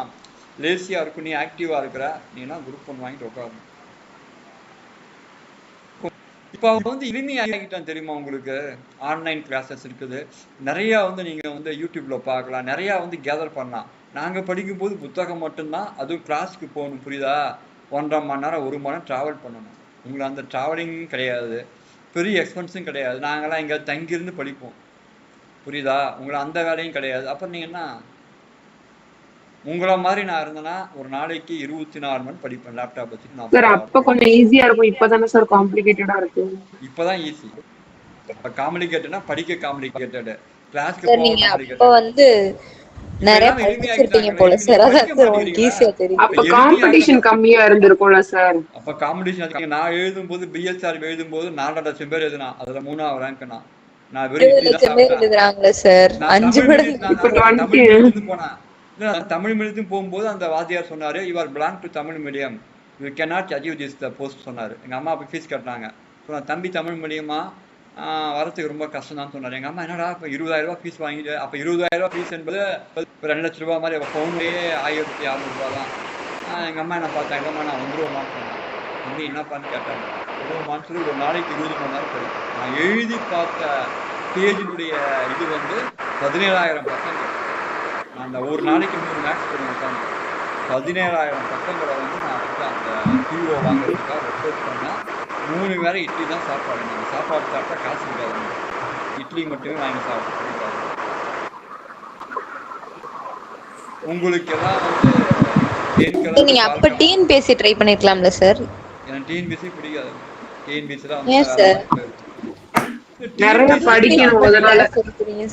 லேசியா இருக்கும். நீ ஆக்டிவா இருக்கிற. நீலாம் குரூப் 1 வாங்கிட்டு உட்காரணும். இப்போ வந்து எளிமையாகிட்டான் தெரியுமா உங்களுக்கு? ஆன்லைன் கிளாஸஸ் இருக்குது, நிறையா வந்து நீங்கள் வந்து யூடியூப்பில் பார்க்கலாம், நிறையா வந்து கேதர் பண்ணலாம். நாங்கள் படிக்கும்போது புத்தகம் மட்டும்தான், அதுவும் கிளாஸுக்கு போகணும் புரியுதா? 1.5 மணி நேரம் 1 மணி நேரம் ட்ராவல் பண்ணணும். உங்களுக்கு அந்த ட்ராவலிங்கும் கிடையாது, பெரிய எக்ஸ்பென்ஸும் கிடையாது. நாங்களாம் எங்கேயாவது தங்கியிருந்து படிப்போம் புரியுதா? உங்களை அந்த வேலையும் கிடையாது. அப்புறம் நீங்கள் என்ன, உங்களை மாதிரி நான் இருந்தேன்னா ஒரு நாளைக்கு 24 மணி படிப்பேன் லேப்டாப் வச்சுட்டு. நான் சார் அப்ப கொஞ்சம் ஈஸியா இருக்கும், இப்பதானே சார் காம்ப்ளிகேட்டடா இருக்கு. இப்போதான் ஈஸி. காம்ப்ளிகேட்டட்னா படிக்க காம்ப்ளிகேட்டடு, கிளாஸ்க்கு சார் போக நீங்க அப்ப காம்ப்ளிகேட்டடு. வந்து நிறைய படிச்சிருப்பீங்க போல சார், அதான் சார் உங்களுக்கு ஈஸியா தெரியும். அப்ப காம்படிஷன் கம்மியா இருந்திருக்கும்ல சார். அப்ப காம்படிஷன் நான் எழுதும்போது, பிஎஸ்ஆர் எழுதும்போது 4 லட்சம் பேர் எழுதுனா, அதுல 3ஆவது ரேங்க் நான் வெறும் 20 இட்லி தான் லட்சம் பேர் சாப்பிட்டேன். எழுதுறாங்களே சார், நான் 5 தமிழ் மடங்கு. மீடியத்துலேருந்து போனேன். இல்ல, நான் தமிழ் மீடியத்துக்கு போகும்போது அந்த வாத்தியார் சொன்னாரு, you are belong to Tamil medium, you cannot achieve this the post சொன்னாரு. எங்க அம்மா அப்போ ஃபீஸ் கட்டினாங்க. சொன்னா தம்பி தமிழ் மீடியமா, வரத்துக்கு ரொம்ப கஷ்டம் தான் சொன்னார். எங்கள் அம்மா என்னடா இப்போ 20,000 ரூபா ஃபீஸ் வாங்கிட்டு, அப்போ 20,000 ரூபா ஃபீஸ் என்பது ஒரு 2 லட்ச ரூபா மாதிரி, அப்போ பவுன்லேயே 1600 ரூபா தான். எங்கள் அம்மா என்ன பார்த்தாங்க, இல்லைம்மா நான் வந்துருவோம்மான்னு சொன்னேன். தம்பி என்னப்பான்னு கேட்டாங்க. வந்துருவோம்மான்னு சொல்லி ஒரு நாளைக்கு 20 மணி நேரம் படிப்பேன். நான் எழுதி பார்த்த பேஜினுடைய இது வந்து 17,000 பக்கங்கள். நான் அந்த ஒரு நாளைக்கு 3 மேக்ஸ் படிப்பேன். 17,000 பக்கங்களை வந்து நான் வந்து அந்த ஹீரோ வாங்குறதுக்காக ரெஃபர் பண்ணேன். 3 வேளை இட்லி தான் சாப்பாடு. நாங்கள் சாப்பாடு சாப்பிட்டா காசு இருக்காது, இட்லி மட்டுமே வாங்கி சாப்பிட்டு. உங்களுக்கு எல்லாம் வந்து நீங்க அப்ப டிஎன்பிஎஸ்சி ட்ரை பண்ணிருக்கலாம்ல சார்? எனக்கு டிஎன்பிஎஸ்சி பிடிக்காது. டிஎன்பிஎஸ்சி தான் ஏன் சார்? நிறைய படிக்கணும் அதனால.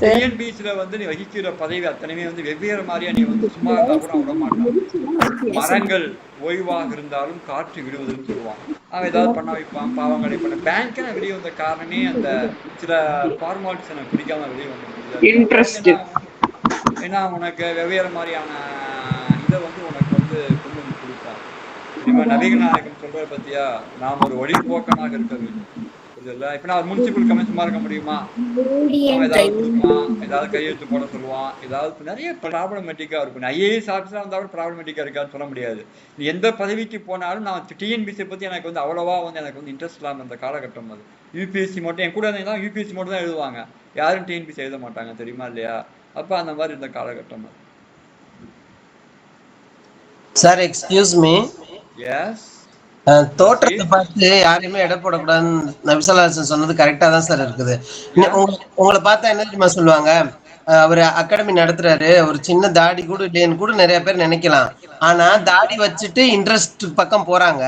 டிஎன்பிஎஸ்சில வந்து நீ வகிக்கிற பதவி அத்தனையுமே வந்து வெவ்வேறு மாதிரியா, நீ வந்து சும்மா இருந்தா கூட விட மாட்டான். மரங்கள் ஓய்வாக இருந்தாலும் காற்று விடுவதுன்னு சொல்லுவான். அவன் ஏதாவது பண்ண வைப்பான், பாவங்களை பண்ண. பேங்க் நான் வெளியே வந்த காரணமே அந்த சில ஃபார்மாலிட்டிஸ் எனக்கு பிடிக்காம வெளியே வந்து, ஏன்னா உனக்கு வெவ்வேறு மாதிரியான இதை வந்து உனக்கு வந்து கொண்டு வந்து கொடுப்பான். இனிமேல் நவீன நாயகம் சொல்ற பத்தியா, நாம் ஒரு வழிபோக்கனாக இருக்க வேண்டும். இப்ப நான் முனிசிபல் கமிஷனரா இருக்க முடியுமா? ஏதாவது கொடுப்பான், ஏதாவது கையெழுத்து போட சொல்லுவான், ஏதாவது நிறைய ப்ராப்ளமேட்டிக்கா இருக்கும். ஐஏஎஸ் ஆஃபீஸரா இருந்தா கூட ப்ராப்ளமேட்டிக்கா இருக்கான்னு சொல்ல முடியாது. நீ எந்த பதவிக்கு போனாலும் நான் டிஎன்பிஎஸ்சி பத்தி எனக்கு வந்து அவ்வளவா வந்து எனக்கு வந்து இன்ட்ரெஸ்ட் இல்லாம இந்த காலகட்டம் அது. யூபிஎஸ்சி மட்டும் என் கூட இருந்தீங்கன்னா யூபிஎஸ்சி மட்டும் தான் எழுதுவாங்க, யாரும் டிஎன்பிஎஸ்சி எழுத மாட்டாங்க தெரியுமா இல்லையா? அப்ப அந்த மாதிரி இருந்த காலகட்டம் அது. சார் எக்ஸ்கியூஸ் மீ, எஸ், தோற்றத்தை பார்த்து யாரையுமே எடை போடக்கூடாதுன்னு நபிசல்லாஹு சொன்னது கரெக்டா தான் சார் இருக்குது. உங்களை பார்த்தா என்ன தெரியுமா சொல்லுவாங்க, அவர் அகாடமி நடத்துறாரு, ஒரு சின்ன தாடி கூட இல்லைன்னு கூட நிறைய பேர் நினைக்கலாம். ஆனா தாடி வச்சுட்டு இன்ட்ரெஸ்ட் பக்கம் போறாங்க.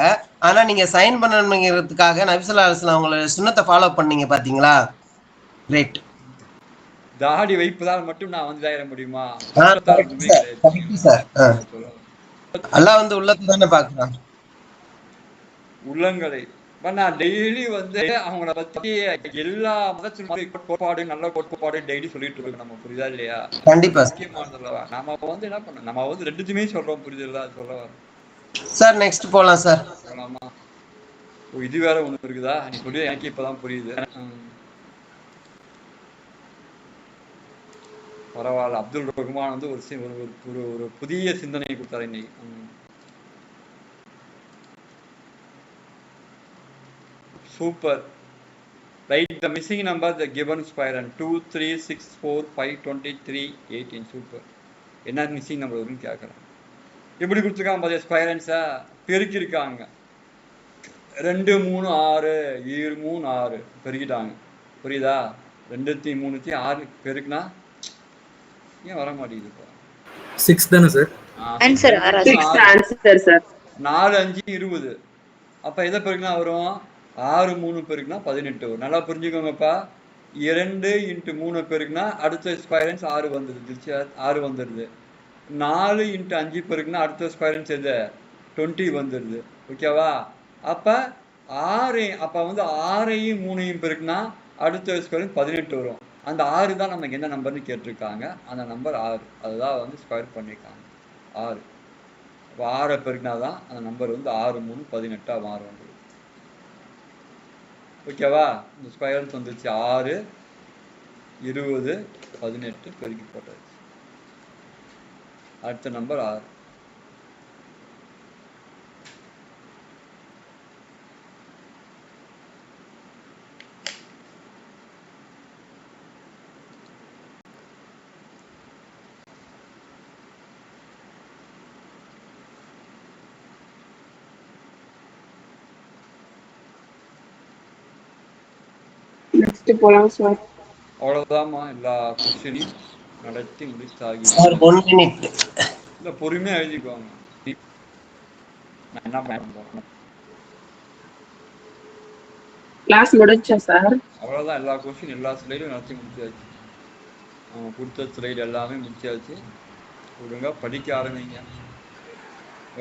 ஆனா நீங்க சைன் பண்ணணுங்கிறதுக்காக நபிசல்லாஹு அவங்கள சுன்னத்தை ஃபாலோ பண்ணீங்க பாத்தீங்களா? கிரேட். தாடி வைப்பதால் மட்டும் நான் வந்து இதாயிட முடியுமா? அல்லாஹ் வந்து உள்ளத்தை தானே பாக்குறான், உள்ளங்களை. நான் டெய்லி வந்து அவங்கள பத்தி எல்லா மதத்தினுடைய கோட்பாடு, நல்ல கோட்பாடு டெய்லி சொல்லிட்டு இருக்கோம் நம்ம, புரியுதா இல்லையா? கண்டிப்பா முக்கியமானதுல்லவா? நம்ம வந்து என்ன பண்ண, நம்ம வந்து ரெண்டுத்துமே சொல்றோம், புரியுதுல்ல? சொல்ல வரோம் சார். நெக்ஸ்ட் போலாம் சார். போலாமா? இது வேற ஒண்ணு இருக்குதா? நீ சொல்லி எனக்கு இப்பதான் புரியுது. பரவாயில்ல, அப்துல் ரஹ்மான் வந்து ஒரு புதிய சிந்தனையை கொடுத்தாரு இன்னைக்கு. Super. Right the missing number the given square 2 3 6 4 5 23 18. Super. என்ன மிஸ்ஸிங் நம்பர் வரும்னு கேட்குறேன். எப்படி கொடுத்துருக்காங்க பாத்தியா? ஸ்கொயரன்ஸா பெருக்கிருக்காங்க. 2 3 6 7 3 6 பெருக்கிட்டாங்க, புரியுதா? 2 3 6 பெருக்குனா ஏன் வர மாட்டேங்குது? 6 தானே சார்? ஆன்சர் 4 5 20. அப்ப எதை பெருக்குனா வரும்? 6 3 பெருக்குனா 18 வரும். நல்லா புரிஞ்சுக்கோங்கப்பா. 2 × 3 பெருக்குனா அடுத்த ஸ்கொயரன்ஸ் 6 வந்துடுது. 6 வந்துடுது. 4 × 5 பெருக்குனா அடுத்த ஸ்கொயரன்ஸ் எது? 20 வந்துடுது. ஓகேவா? அப்ப 6, அப்ப வந்து 6ஐயும் 3ஐயும் பெருக்குனா அடுத்த ஸ்கொயரன்ஸ் 18 வரும். அந்த 6 தான் நமக்கு என்ன நம்பர்னு கேட்டிருக்காங்க. அந்த நம்பர் 6, அதுதான் வந்து ஸ்கொயர் பண்ணியிருக்காங்க 6. அப்போ 6 பெருக்கினா தான் அந்த நம்பர் வந்து 6 3 18 மாறும். ஓகேவா? இந்த ஸ்கொயர்ஸ் வந்துச்சு 6 20 18 பெருக்கி போட்டாச்சு. அடுத்த நம்பர் 6. நெக்ஸ்ட் போலாம் சார். அவ்வளவுதாம்மா, எல்லா கொஸ்டினையும் நடத்தி முடிச்சாகி. Sir 1 minute. இல்ல பொறுமையா எழுதிக்குவாங்க. நான் என்ன பண்ண கிளாஸ் முடிஞ்சா சார்? அவ்வளவுதான், எல்லா கொஸ்டின் எல்லா ஸ்லைடும் நடத்தி முடிச்சாச்சு. அவங்க கொடுத்த ஸ்லைடு எல்லாமே முடிச்சாச்சு. ஒழுங்கா படிக்க ஆரம்பிங்க.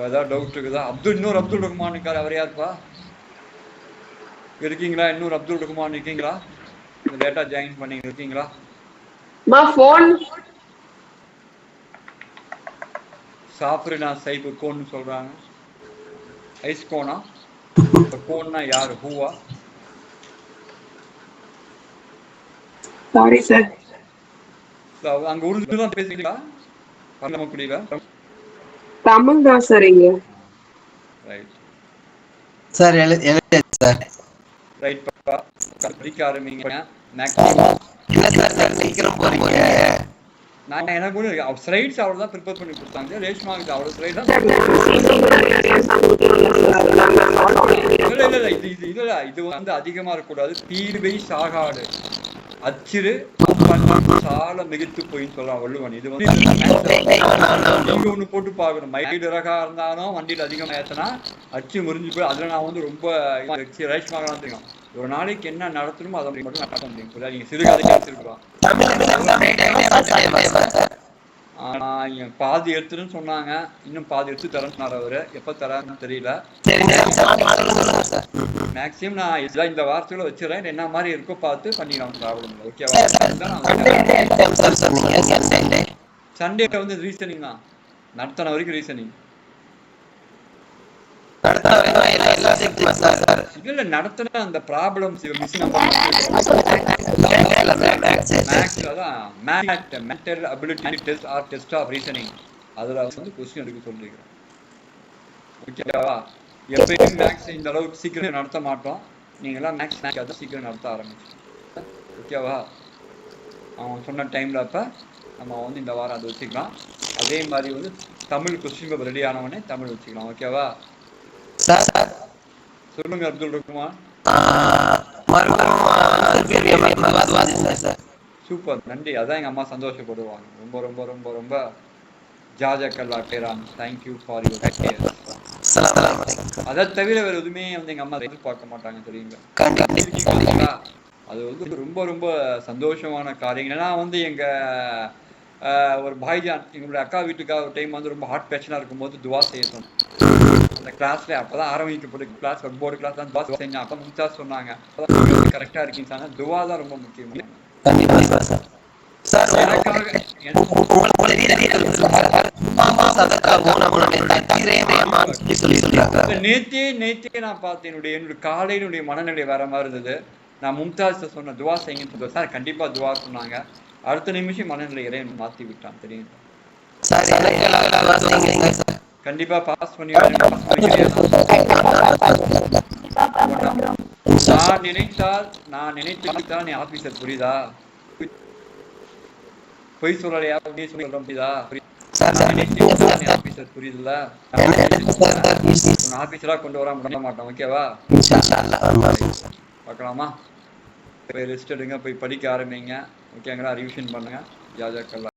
ஏதாவது டவுட் இருக்குதா? இன்னொரு அப்துல் ரஹ்மான் இருக்காரு, அவர் யாருப்பா? இருக்கீங்களா? இன்னொரு அப்துல் ரஹ்மான் இருக்கீங்களா? லேட்டா ஜாயின் பண்ணி இருக்கீங்களா? போன் சாப்பிடுனா சைப்பு கோன்னு சொல்றாங்க. ஐஸ் கோனா? கோன்னா யாரு? ஹூவா? Sorry sir. அங்க உருது தான் பேசுறீங்களா? பரமக்குடியில தமிழ் தான் சார் இங்க. ரைட் சார் எழுதியாச்சு சார். ரைட் பாப்பா, படிக்க ஆரம்பிங்க. மேக்ஸிமம் என்ன சார் சீக்கிரம் போறீங்க? நான் எனக்கு கூட ஸ்லைட்ஸ் அவ்வளோ தான் ப்ரிப்பேர் பண்ணி கொடுத்தாங்க. ரேஷ்மாவுக்கு அவ்வளோ ஸ்லைட் தான். இல்லை இது வந்து அதிகமாக இருக்கக்கூடாது. தீர்வை சாகாடு அச்சிறு சால மிகுத்து போயின்னு சொல்றான் வள்ளுவன். இது வந்து நீங்க ஒண்ணு போட்டு பார்க்கணும். மைடு ரகா இருந்தாலும் வண்டியில் அதிகமாக ஏற்றினா அச்சு முறிஞ்சு போய் அதில் நான் வந்து ரொம்ப ரேஷ்மாக தெரியும். ஒரு நாளைக்கு என்ன நடத்தணுமோ அதை மட்டும் நடத்த முடியும். நீங்க சிறுகதைக்கு எடுத்துருக்கலாம். பாதி எடுத்துன்னு சொன்னாங்க, இன்னும் பாதி எடுத்து தரேன்னு அவரு. எப்ப தரான்னு தெரியல. மேக்சிமம் நான் இதெல்லாம் இந்த வாரத்துல வச்சிடறேன். என்ன மாதிரி இருக்கோ பார்த்து பண்ணிக்கலாம். ப்ராப்ளம் இல்லை. ஓகேவா? சண்டே வந்து ரீசனிங் தான், நடத்தின வரைக்கும் ரீசனிங். இல்ல நடத்தின அந்த problems mental ability test or test of reasoning, அதுல வந்து கொஸ்டின் எடுக்க சொல்லிருக்கிறேன். ஓகேவா? எப்பயுமே மேக்ஸ் இந்த அளவுக்கு சீக்கிரம் நடத்த மாட்டோம். நீங்களாம் மேக்ஸ் அதை சீக்கிரம் நடத்த ஆரம்பிச்சு. ஓகேவா? அவன் சொன்ன டைம்ல அப்ப நம்ம வந்து இந்த வாரம் அதை வச்சுக்கலாம். அதே மாதிரி வந்து தமிழ் கொஸ்டின் பேப்பர் ரெடி ஆனவொடனே தமிழ் வச்சுக்கலாம். ஓகேவா? சொல்லுங்க அப்துல் ரஹ்மான். சூப்பர், நன்றி. அதான் எங்க அம்மா சந்தோஷப்படுவாங்க. ரொம்ப ரொம்ப ரொம்ப ரொம்ப ஜாஜக்கல்லா பேரான். Thank you for your care. அதை தவிர வேற எதுவுமே வந்து எங்க அம்மா எதிர்பார்க்க மாட்டாங்க, தெரியுங்களா? அது வந்து ரொம்ப ரொம்ப சந்தோஷமான காரியம். ஏன்னா வந்து எங்க ஒரு பாய்ஜான் எங்களுடைய அக்கா வீட்டுக்காக ஒரு டைம் வந்து ரொம்ப ஹார்ட் பேஷனா இருக்கும்போது துவா செய்ய சொன்னோம். அந்த கிளாஸ்ல அப்பதான் ஆரம்பிக்கப்பட்ட கிளாஸ், போர்டு கிளாஸ் தான் துவா செஞ்சேன். அப்ப முச்சா சொன்னாங்க கரெக்டா இருக்கீங்க சார், துவா தான் ரொம்ப முக்கியம். நேத்தே நான் பார்த்தேன். என்னுடைய காலையினுடைய மனநிலை வேற மாதிரி இருந்தது. நான் மும்தாஸ் சொன்ன துவா செய்யுங்க சார், கண்டிப்பா துவா சொன்னாங்க. அடுத்த நிமிஷம் மனநிலை இறைவன் மாத்தி விட்டான். தெரியும், கண்டிப்பா பாஸ் பண்ணி நான் நினைத்தால் நீ ஆபீசர். புரியுதா? பொய் சொல்லலையா? சொல்ல முடியுதா? ஆபீசர் புரியுதுல்ல? ஆபீசரா கொண்டு வர முடிய மாட்டோம். ஓகேவா? பார்க்கலாமா? போய் ரெஸ்ட் எடுங்க, போய் படிக்க ஆரம்பிங்க. ஓகேங்களா? ரிவிஷன் பண்ணுங்க. ஜாஜாக்கல்லா.